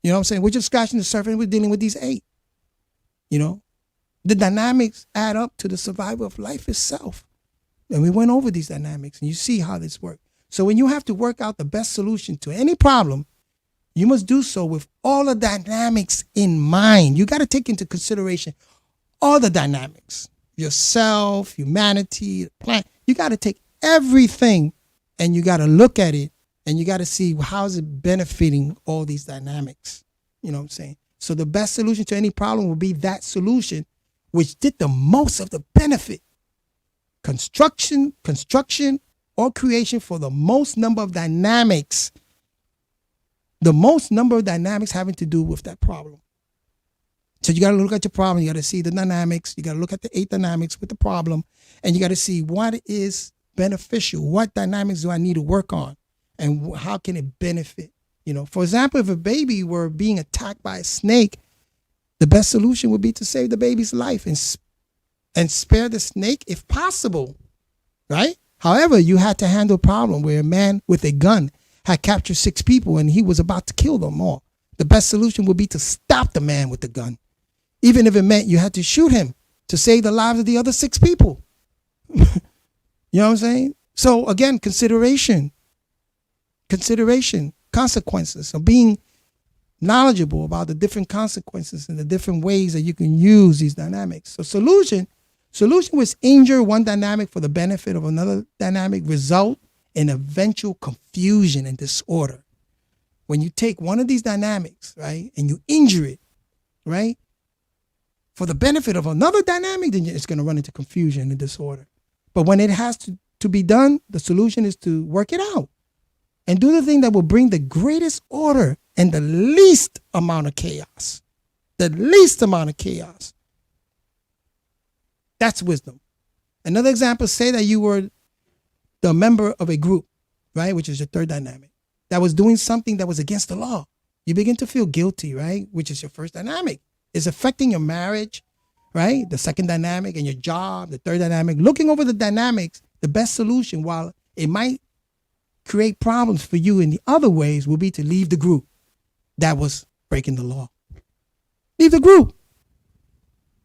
Speaker 1: You know what I'm saying? We're just scratching the surface and we're dealing with these 8. You know, the dynamics add up to the survival of life itself. And we went over these dynamics, and you see how this works. So when you have to work out the best solution to any problem, you must do so with all the dynamics in mind. You got to take into consideration all the dynamics, yourself, humanity, the planet. You got to take everything, and you got to look at it, and you got to see how is it benefiting all these dynamics. You know what I'm saying? So the best solution to any problem will be that solution which did the most of the benefit. Construction, or creation for the most number of dynamics. The most number of dynamics having to do with that problem. So you got to look at your problem. You got to see the dynamics. You got to look at the 8 dynamics with the problem. And you got to see what is beneficial. What dynamics do I need to work on? And how can it benefit? You know, for example, if a baby were being attacked by a snake, the best solution would be to save the baby's life and spare the snake if possible, right? However, you had to handle a problem where a man with a gun had captured 6 people and he was about to kill them all. The best solution would be to stop the man with the gun, even if it meant you had to shoot him to save the lives of the other 6 people. You know what I'm saying? So again, consideration, consequences of being knowledgeable about the different consequences and the different ways that you can use these dynamics. So solution which injure one dynamic for the benefit of another dynamic result in eventual confusion and disorder. When you take one of these dynamics, right, and you injure it, right, for the benefit of another dynamic, then it's going to run into confusion and disorder. But when it has to be done, the solution is to work it out and do the thing that will bring the greatest order and the least amount of chaos. The least amount of chaos. That's wisdom. Another example, say that you were the member of a group, right, which is your third dynamic, that was doing something that was against the law. You begin to feel guilty, right, which is your first dynamic. It's affecting your marriage, right, the second dynamic, and your job, the third dynamic. Looking over the dynamics, the best solution, while it might create problems for you in the other ways, will be to leave the group that was breaking the law. Leave the group.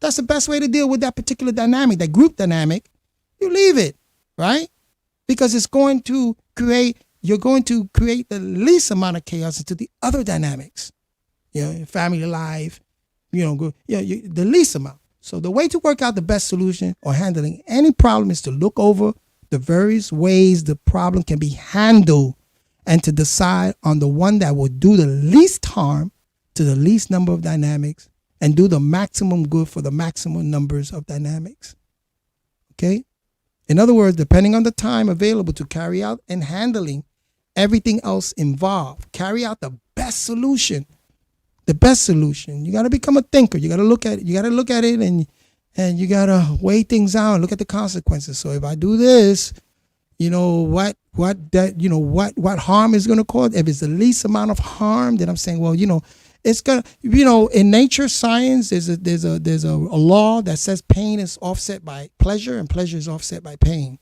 Speaker 1: That's the best way to deal with that particular dynamic, that group dynamic. You leave it, right? Because it's going to create, you're going to create the least amount of chaos into the other dynamics. You know, your family life, the least amount. So the way to work out the best solution or handling any problem is to look over the various ways the problem can be handled and to decide on the one that will do the least harm to the least number of dynamics and do the maximum good for the maximum numbers of dynamics. Okay? In other words, depending on the time available to carry out and handling everything else involved, carry out the best solution. The best solution. You got to become a thinker. You got to look at it. You got to look at it and you got to weigh things out and look at the consequences. So if I do this, what harm is going to cause? If it's the least amount of harm, then I'm saying, well, it's gonna, in nature, science, there's a law that says pain is offset by pleasure and pleasure is offset by pain.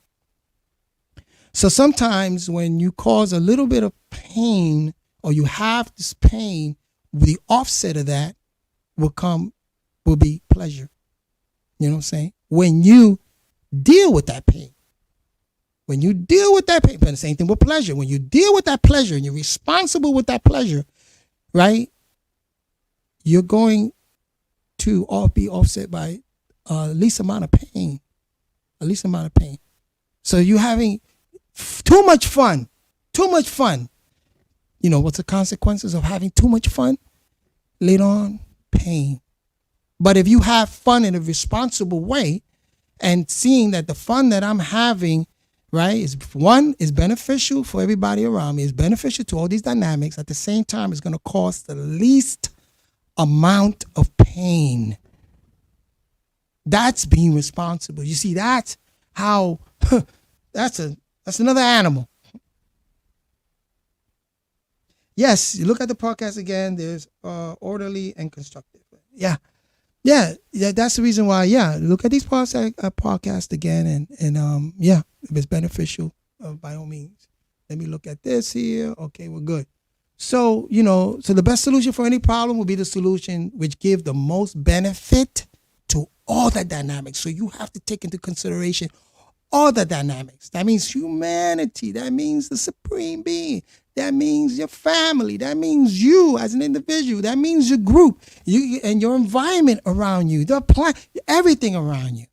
Speaker 1: So sometimes when you cause a little bit of pain or you have this pain, the offset of that will be pleasure. You know what I'm saying? When you deal with that pain. When you deal with that pain, but the same thing with pleasure. When you deal with that pleasure and you're responsible with that pleasure, right? You're going to be offset by least amount of pain. A least amount of pain. So you're having too much fun. What's the consequences of having too much fun? Later on, pain. But if you have fun in a responsible way and seeing that the fun that I'm having, right, is beneficial for everybody around me, is beneficial to all these dynamics, at the same time, it's going to cause the least amount of pain. That's being responsible. You see, that's how, that's another animal. Yes, you look at the podcast again, there's orderly and constructive. Yeah, that's the reason why, look at these podcasts again and if it's beneficial, by all means. Let me look at this here. Okay, we're good. So, so the best solution for any problem will be the solution which gives the most benefit to all the dynamics. So you have to take into consideration all the dynamics. That means humanity. That means the supreme being. That means your family. That means you as an individual. That means your group, you and your environment around you, the planet, everything around you.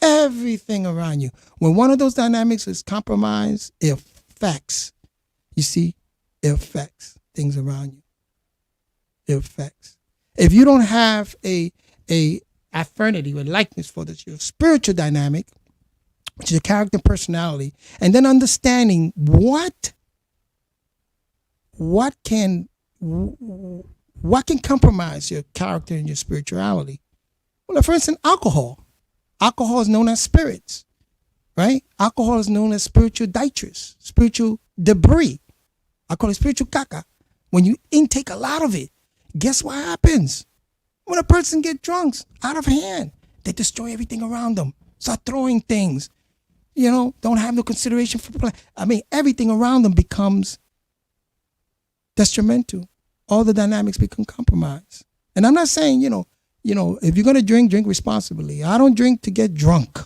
Speaker 1: Everything around you. When one of those dynamics is compromised, it affects. You see, it affects things around you. It affects. If you don't have a affinity or likeness for this, your spiritual dynamic, which is your character and personality, and then understanding what can compromise your character and your spirituality. Well, for instance, alcohol. Alcohol is known as spirits, right? Alcohol is known as spiritual detritus, spiritual debris. I call it spiritual caca. When you intake a lot of it, guess what happens? When a person gets drunk, out of hand, they destroy everything around them. Start throwing things. Don't have no consideration for everything around them becomes detrimental. All the dynamics become compromised. And I'm not saying, if you're going to drink responsibly. I don't drink to get drunk.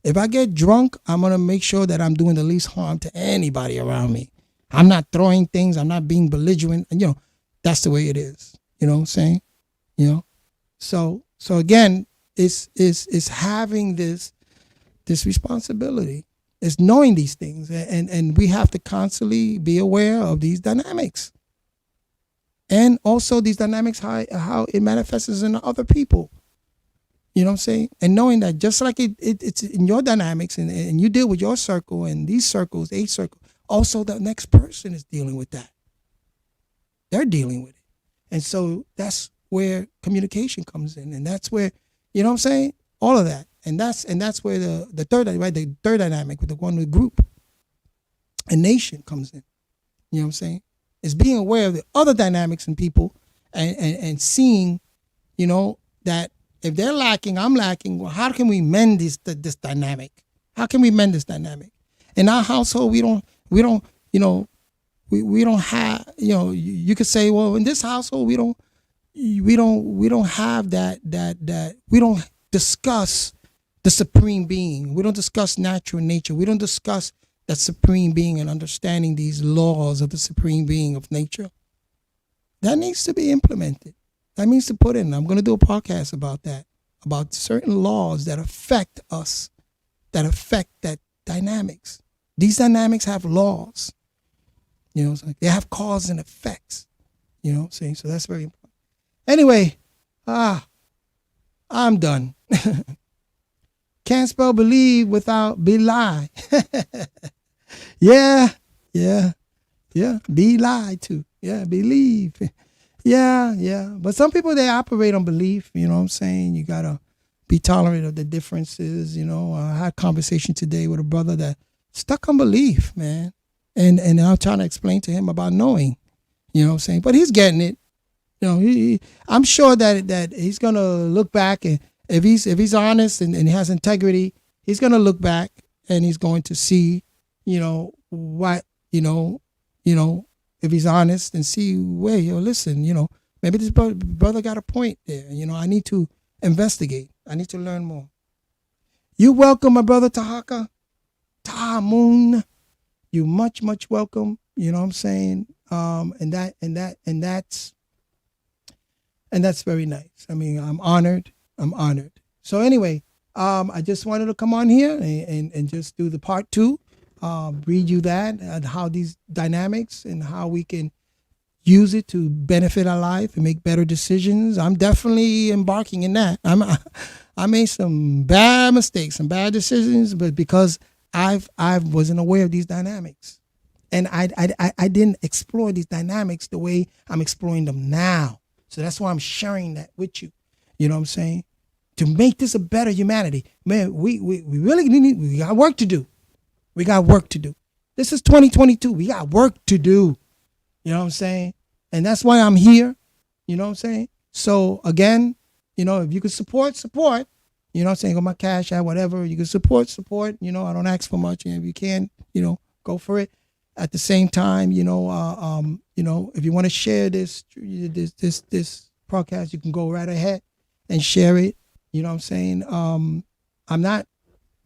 Speaker 1: If I get drunk, I'm going to make sure that I'm doing the least harm to anybody around me. I'm not throwing things. I'm not being belligerent. And, that's the way it is. You know what I'm saying? You know, so again, it's having this responsibility. It's knowing these things, and we have to constantly be aware of these dynamics, and also these dynamics how it manifests in other people. You know what I'm saying? And knowing that just like it's in your dynamics, and you deal with your circle and these circles, a circle, also the next person is dealing with that. They're dealing with it. And so that's where communication comes in. And that's where, you know what I'm saying? All of that. And that's where the third dynamic with the one with group, a nation comes in. You know what I'm saying? It's being aware of the other dynamics in people and seeing, you know, that if they're lacking, I'm lacking. Well, how can we mend this dynamic? How can we mend this dynamic? In our household, we don't, you know, we don't have, you know, you could say, well, in this household, we don't have that we don't discuss the supreme being. We don't discuss natural nature. We don't discuss that supreme being and understanding these laws of the supreme being of nature. That needs to be implemented. That means to put in. I'm going to do a podcast about that, about certain laws that affect us, that affect that dynamics. These dynamics have laws. You know, so they have cause and effects. You know what I'm saying? So that's very important. Anyway, I'm done. Can't spell believe without belie. Yeah. Be lied to. Yeah, believe. Yeah. But some people, they operate on belief. You know what I'm saying? You got to be tolerant of the differences. You know, I had a conversation today with a brother that stuck on belief, man. And I'm trying to explain to him about knowing. You know what I'm saying? But he's getting it. You know, I'm sure that he's going to look back, and if he's honest and he has integrity, he's going to look back and he's going to see, you know, what, you know, if he's honest and see, wait, listen, you know, maybe this brother got a point there. You know, I need to investigate. I need to learn more. You welcome, my brother Tahaka. Tahamun. You much welcome. You know what I'm saying? And that's very nice. I mean, I'm honored. So anyway, I just wanted to come on here and just do the part 2. Read you that and how these dynamics and how we can use it to benefit our life and make better decisions. I'm definitely embarking in that. I made some bad mistakes, some bad decisions, but because I wasn't aware of these dynamics, and I didn't explore these dynamics the way I'm exploring them now. So that's why I'm sharing that with you. You know what I'm saying? To make this a better humanity, man. We really we got work to do. We got work to do. This is 2022. We got work to do. You know what I'm saying? And that's why I'm here. You know what I'm saying? So again, you know, if you could support. You know what I'm saying? Go my Cash App, whatever. You can support. You know, I don't ask for much. And if you can, you know, go for it. At the same time, you know, if you want to share this podcast, you can go right ahead and share it. You know what I'm saying? I'm not,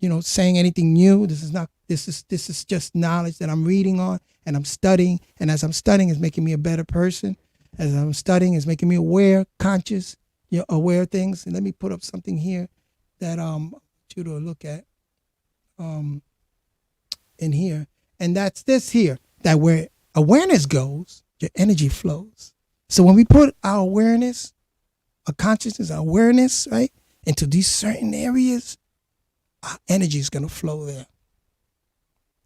Speaker 1: you know, saying anything new. This is just knowledge that I'm reading on and I'm studying. And as I'm studying, it's making me a better person. As I'm studying, it's making me aware, conscious, you know, aware of things. And let me put up something here that I want you to look at in here. And that's this here, that where awareness goes, your energy flows. So when we put our awareness, our consciousness, our awareness, right, into these certain areas, our energy is going to flow there.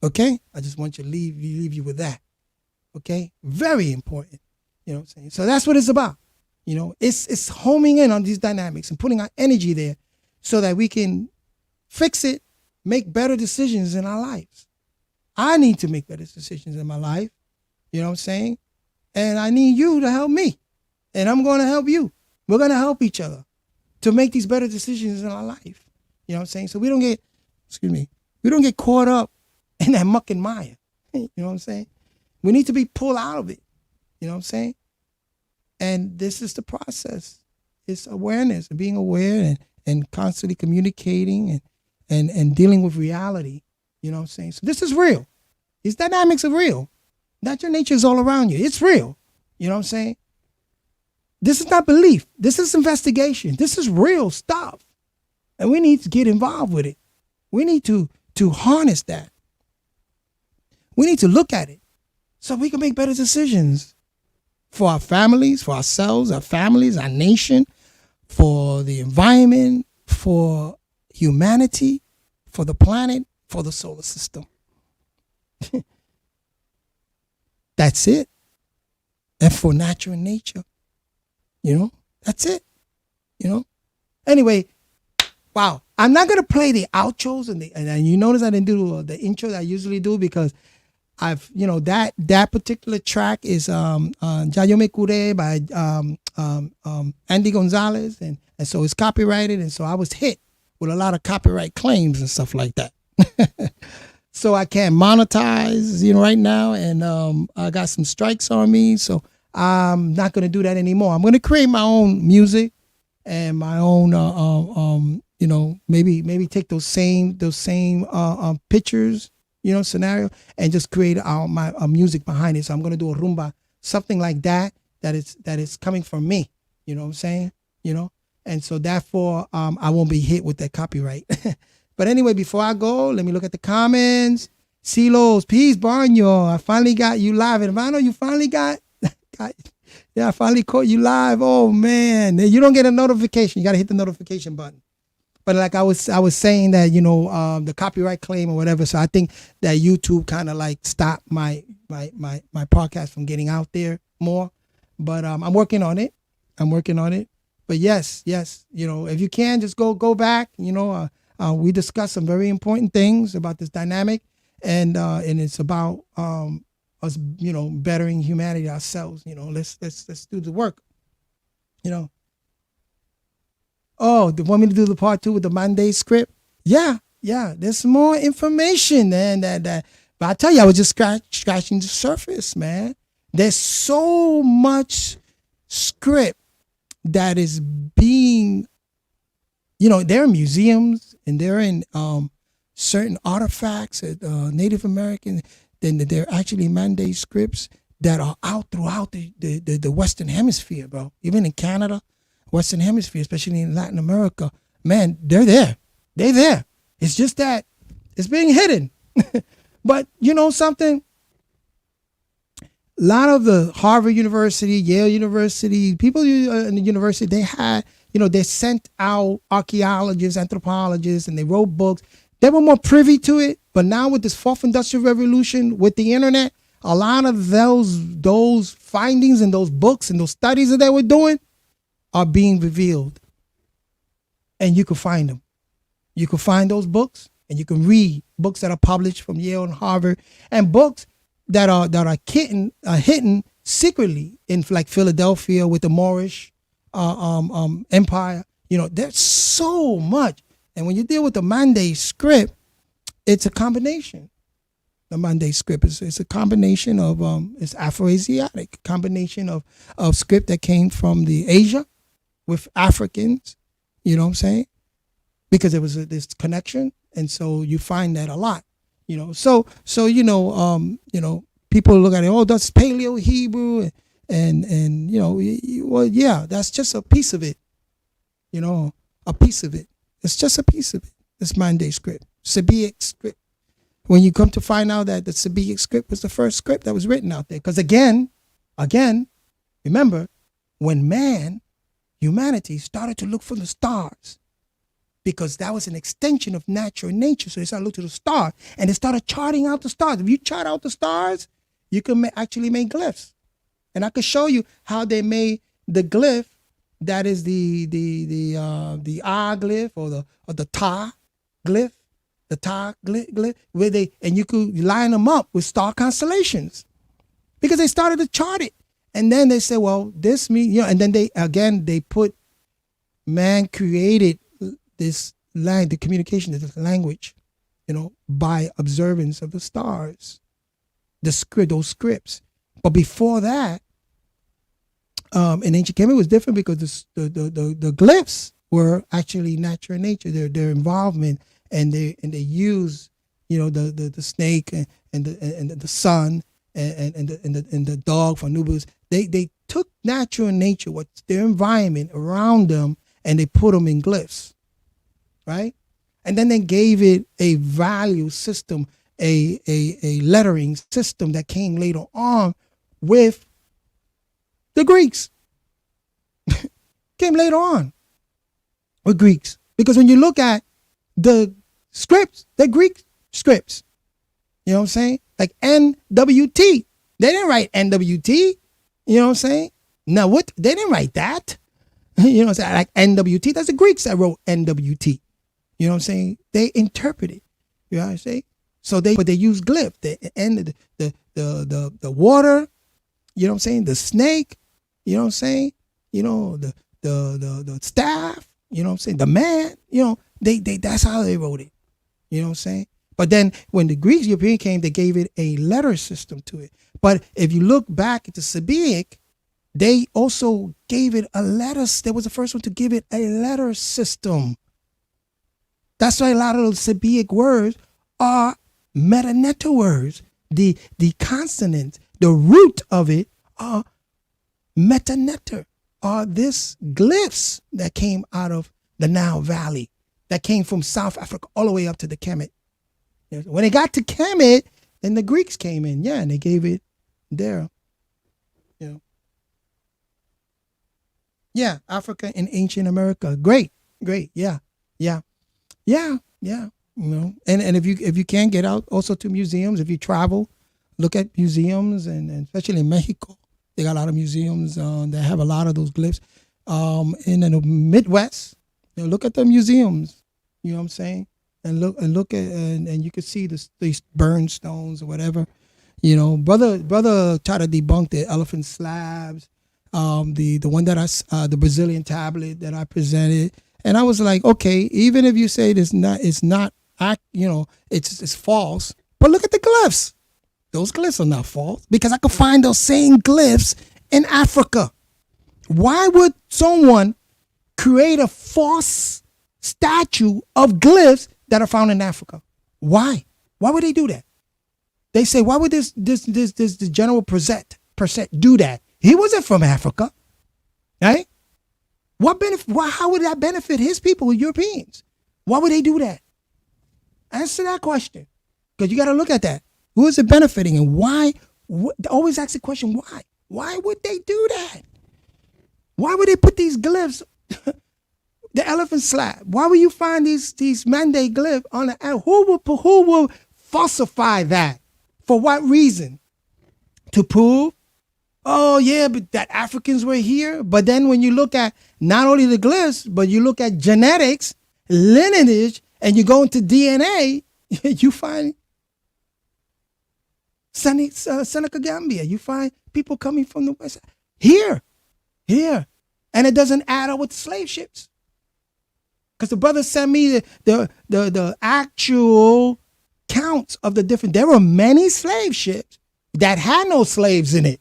Speaker 1: Okay? I just want you to leave you with that. Okay? Very important. You know what I'm saying? So that's what it's about. You know, it's homing in on these dynamics and putting our energy there so that we can fix it, make better decisions in our lives. I need to make better decisions in my life. You know what I'm saying? And I need you to help me. And I'm going to help you. We're going to help each other to make these better decisions in our life. You know what I'm saying? So we don't get caught up in that muck and mire. You know what I'm saying? We need to be pulled out of it. You know what I'm saying? And this is the process. It's awareness and being aware and constantly communicating and dealing with reality. You know what I'm saying? So this is real. These dynamics are real. Natural nature is all around you. It's real. You know what I'm saying? This is not belief. This is investigation. This is real stuff. And we need to get involved with it. We need to harness that. We need to look at it so we can make better decisions for our families, for ourselves, our families, our nation, for the environment, for humanity, for the planet, for the solar system. That's it. And for natural nature. That's it. Anyway, wow. I'm not gonna play the outros and you notice I didn't do the intro that I usually do because I've that particular track is Yayo Me Cure by Andy Gonzalez and so it's copyrighted, and so I was hit with a lot of copyright claims and stuff like that. So I can't monetize right now, and I got some strikes on me, so I'm not gonna do that anymore. I'm gonna create my own music and my own maybe take those same pictures, scenario, and just create my music behind it. So I'm gonna do a rumba, something like that is coming from me. You know what I'm saying? And so therefore I won't be hit with that copyright. But anyway, before I go, let me look at the comments. Silos, peace, Barnyo. I finally got you live. And Vano, you finally got yeah, I finally caught you live. Oh man, you don't get a notification. You got to hit the notification button. But like I was saying that the copyright claim or whatever. So I think that YouTube kind of like stopped my podcast from getting out there more. But I'm working on it. But yes, if you can just go back. We discussed some very important things about this dynamic, and it's about us, bettering humanity ourselves. Let's do the work. Oh, they want me to do the part 2 with the Monday script? Yeah. There's more information than that. But I tell you, I was just scratching the surface, man. There's so much script that is being, they're in museums and they're in certain artifacts at Native American. Then there are actually Monday scripts that are out throughout the Western Hemisphere, bro. Even in Canada, Western Hemisphere, especially in Latin America, man, they're there. They're there. It's just that it's being hidden. But something? A lot of the Harvard University, Yale University, people in the university, they had, they sent out archaeologists, anthropologists, and they wrote books. They were more privy to it. But now with this fourth industrial revolution, with the internet, a lot of those findings and those books and those studies that they were doing are being revealed. And you can find them. You can find those books, and you can read books that are published from Yale and Harvard, and books that are hidden secretly in like Philadelphia with the Moorish Empire. There's so much. And when you deal with the Monday script, it's a combination. The Monday script is a combination of it's Afro-Asiatic, combination of script that came from the Asia with Africans. You know what I'm saying? Because there was this connection, and so you find that a lot. So people look at it. Oh, that's Paleo Hebrew, and well, yeah, that's just a piece of it. A piece of it. It's just a piece of it. This Monday script, Sabiic script. When you come to find out that the Sabiic script was the first script that was written out there, because again, remember, when humanity started to look for the stars, because that was an extension of natural nature. So they started to look to the stars, and they started charting out the stars. If you chart out the stars, you can actually make glyphs. And I could show you how they made the glyph that is the Ah glyph or the Ta glyph, the Ta glyph, and you could line them up with star constellations, because they started to chart it. And then they said, well, this means, and then they put, man created this the communication, this language, by observance of the stars, those scripts. But before that, in ancient Kemet, it was different, because the glyphs were actually natural nature. Their involvement, and they use the snake and the sun and the dog for Anubis. They took natural nature, what's their environment around them, and they put them in glyphs, right? And then they gave it a value system, a lettering system that came later on with the Greeks. Came later on with Greeks. Because when you look at the scripts, they're Greek scripts. You know what I'm saying? Like NWT. They didn't write NWT. You know what I'm saying? Now what? They didn't write that. You know what I'm saying? Like NWT. That's the Greeks that wrote NWT. You know what I'm saying? They interpreted. You know what I'm saying? But they use glyph. The water. You know what I'm saying? The snake. You know what I'm saying? You know, the staff. You know what I'm saying? The man. You know, they that's how they wrote it. You know what I'm saying? But then when the Greeks, European came, they gave it a letter system to it. But if you look back at the Sabiic, they also gave it a letter. They was the first one to give it a letter system. That's why a lot of those Sabiic words are metanetter words. The consonants, the root of it are metanetter, are this glyphs that came out of the Nile Valley, that came from South Africa all the way up to the Kemet. When they got to Kemet, then the Greeks came in, and they gave it there. Yeah, Africa and ancient America. Great, yeah. And if you can't get out also to museums, if you travel, look at museums, and especially in Mexico, they got a lot of museums that have a lot of those glyphs. In the Midwest, look at the museums. You know what I'm saying? And look at and you can see these burned stones or whatever. You know, brother tried to debunk the elephant slabs, the one that the Brazilian tablet that I presented, and I was like, okay, even if you say it's not false, but look at the glyphs. Those glyphs are not false because I could find those same glyphs in Africa. Why would someone create a false statue of glyphs that are found in Africa? Why? Why would they do that? They say, why would this General Perset do that? He wasn't from Africa, right? What benefit? How would that benefit his people, Europeans? Why would they do that? Answer that question, because you got to look at that. Who is it benefiting, and why? Always ask the question, why? Why would they do that? Why would they put these glyphs? The elephant slab. Why would you find these Mande glyphs on the? Who will falsify that? For what reason? To prove, oh yeah, but that Africans were here. But then when you look at not only the glyphs, but you look at genetics, lineage, and you go into DNA, you find Seneca, Gambia. You find people coming from the west here, and it doesn't add up with the slave ships. Because the brother sent me the actual counts of the different. There were many slave ships that had no slaves in it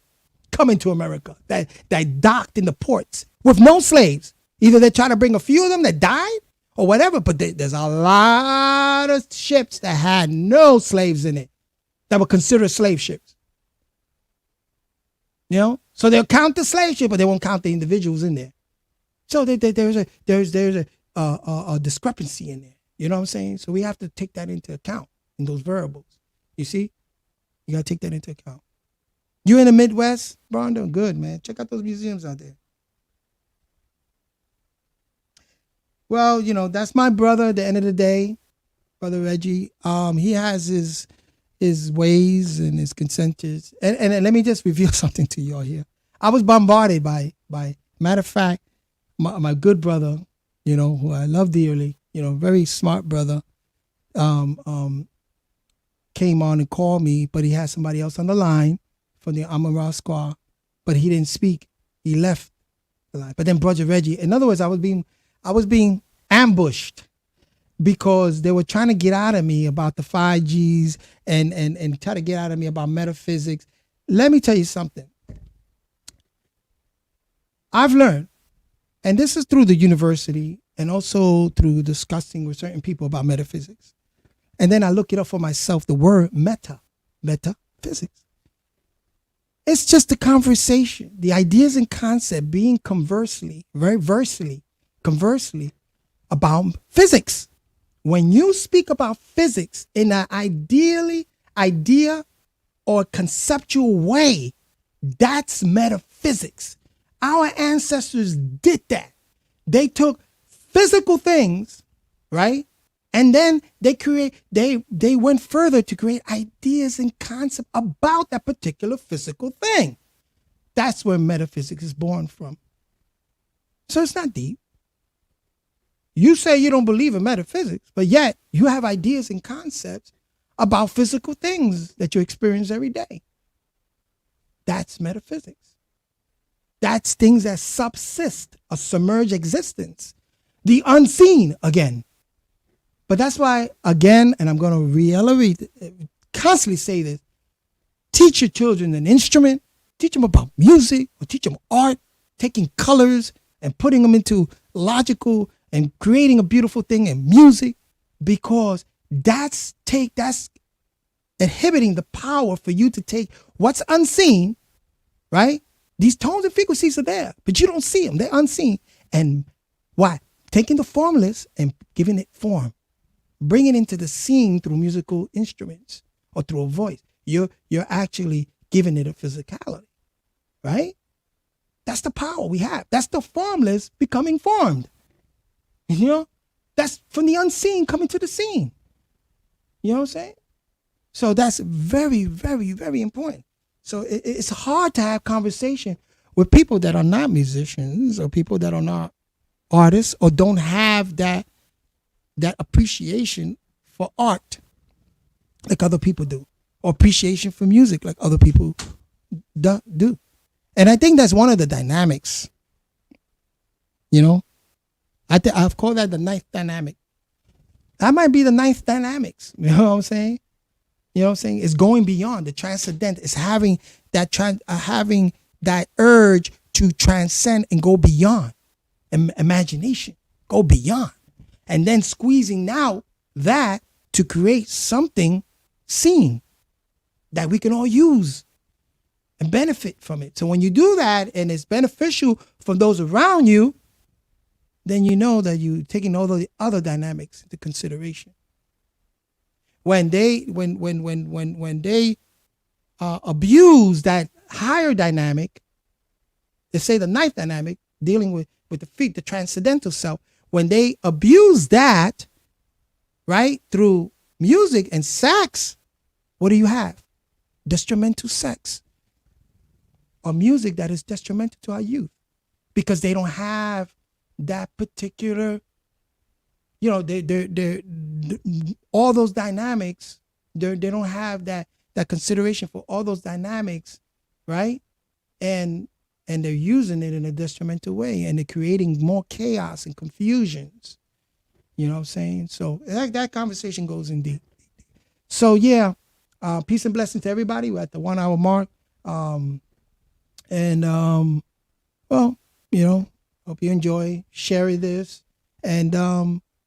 Speaker 1: coming to America that docked in the ports with no slaves. Either they try to bring a few of them that died or whatever, but there's a lot of ships that had no slaves in it that were considered slave ships. You know, so they'll count the slave ship, but they won't count the individuals in there. So there's a discrepancy in there. You know what I'm saying? So we have to take that into account in those variables. You see? You got to take that into account. You in the Midwest, Brondo? Good, man. Check out those museums out there. Well, you know, that's my brother at the end of the day, Brother Reggie. He has his ways and his consenters. And let me just reveal something to y'all here. I was bombarded by matter of fact, my good brother, you know, who I love dearly, you know, very smart brother, came on and called me, but he had somebody else on the line from the Amara Squad, but he didn't speak. He left the line. But then Brother Reggie, in other words, I was being ambushed because they were trying to get out of me about the 5Gs and try to get out of me about metaphysics. Let me tell you something. I've learned, and this is through the university and also through discussing with certain people about metaphysics. And then I look it up for myself, the word metaphysics. It's just a conversation. The ideas and concept being conversely about physics. When you speak about physics in an idea or conceptual way, that's metaphysics. Our ancestors did that. They took physical things, right? And then they went further to create ideas and concepts about that particular physical thing. That's where metaphysics is born from. So it's not deep. You say you don't believe in metaphysics, but yet you have ideas and concepts about physical things that you experience every day. That's metaphysics. That's things that subsist, a submerged existence, the unseen again. But that's why, again, and I'm going to reiterate, constantly say this, teach your children an instrument, teach them about music, or teach them art, taking colors and putting them into logical and creating a beautiful thing in music, because that's inhibiting the power for you to take what's unseen, right? These tones and frequencies are there, but you don't see them. They're unseen. And why? Taking the formless and giving it form. Bring it into the scene through musical instruments or through a voice. You're actually giving it a physicality, right? That's the power we have. That's the formless becoming formed. You know, that's from the unseen coming to the scene. You know what I'm saying? So that's very, very, very important. So it's hard to have conversation with people that are not musicians or people that are not artists or don't have that appreciation for art like other people do, or appreciation for music like other people do. And I think that's one of the dynamics, you know. I've called that the ninth dynamic. That might be the ninth dynamics. You know what I'm saying? You know what I'm saying? It's going beyond the transcendent. It's having that urge to transcend and go beyond. Imagination, go beyond. And then squeezing out that to create something seen that we can all use and benefit from it. So when you do that and it's beneficial for those around you, then you know that you're taking all the other dynamics into consideration. When they abuse that higher dynamic, they say the ninth dynamic, dealing with the feet, the transcendental self, when they abuse that, right, through music and sex, what do you have? Detrimental sex. Or music that is detrimental to our youth. Because they don't have that particular, you know, they all those dynamics, they don't have that consideration for all those dynamics, right? And they're using it in a detrimental way, and they're creating more chaos and confusions. You know what I'm saying? So that conversation goes in deep. So yeah, peace and blessings to everybody. We're at the 1 hour mark. Well, you know, hope you enjoy sharing this. And,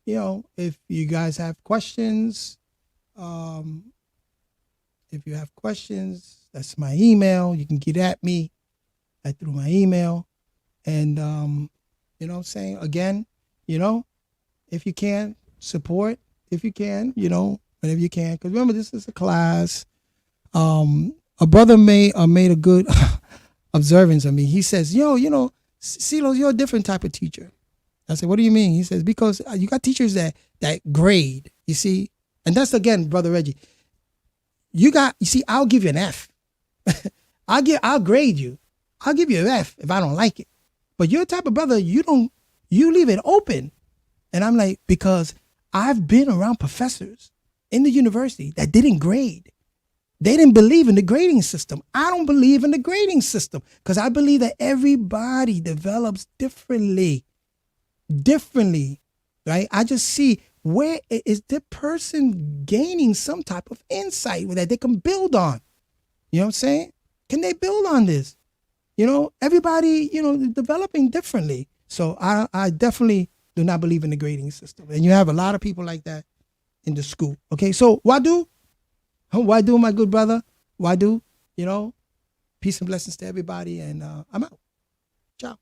Speaker 1: you know, if you guys have questions, that's my email. You can get at me through my email. And, you know what I'm saying? Again, you know, if you can, support, if you can, you know, whenever you can. Because remember, this is a class. A brother made a good observance of me. He says, yo, you know, CeeLo, you're a different type of teacher. I said, what do you mean? He says, because you got teachers that grade, you see? And that's, again, Brother Reggie, you see, I'll give you an F. I'll grade you. I'll give you an F if I don't like it. But you're the type of brother, you leave it open. And I'm like, because I've been around professors in the university that didn't grade. They didn't believe in the grading system. I don't believe in the grading system because I believe that everybody develops differently, right? I just see where is the person gaining some type of insight that they can build on. You know what I'm saying? Can they build on this? You know, everybody, you know, developing differently. So I definitely do not believe in the grading system. And you have a lot of people like that in the school. Okay, so Wadu, my good brother, Wadu, you know, Peace and blessings to everybody, and I'm out. Ciao.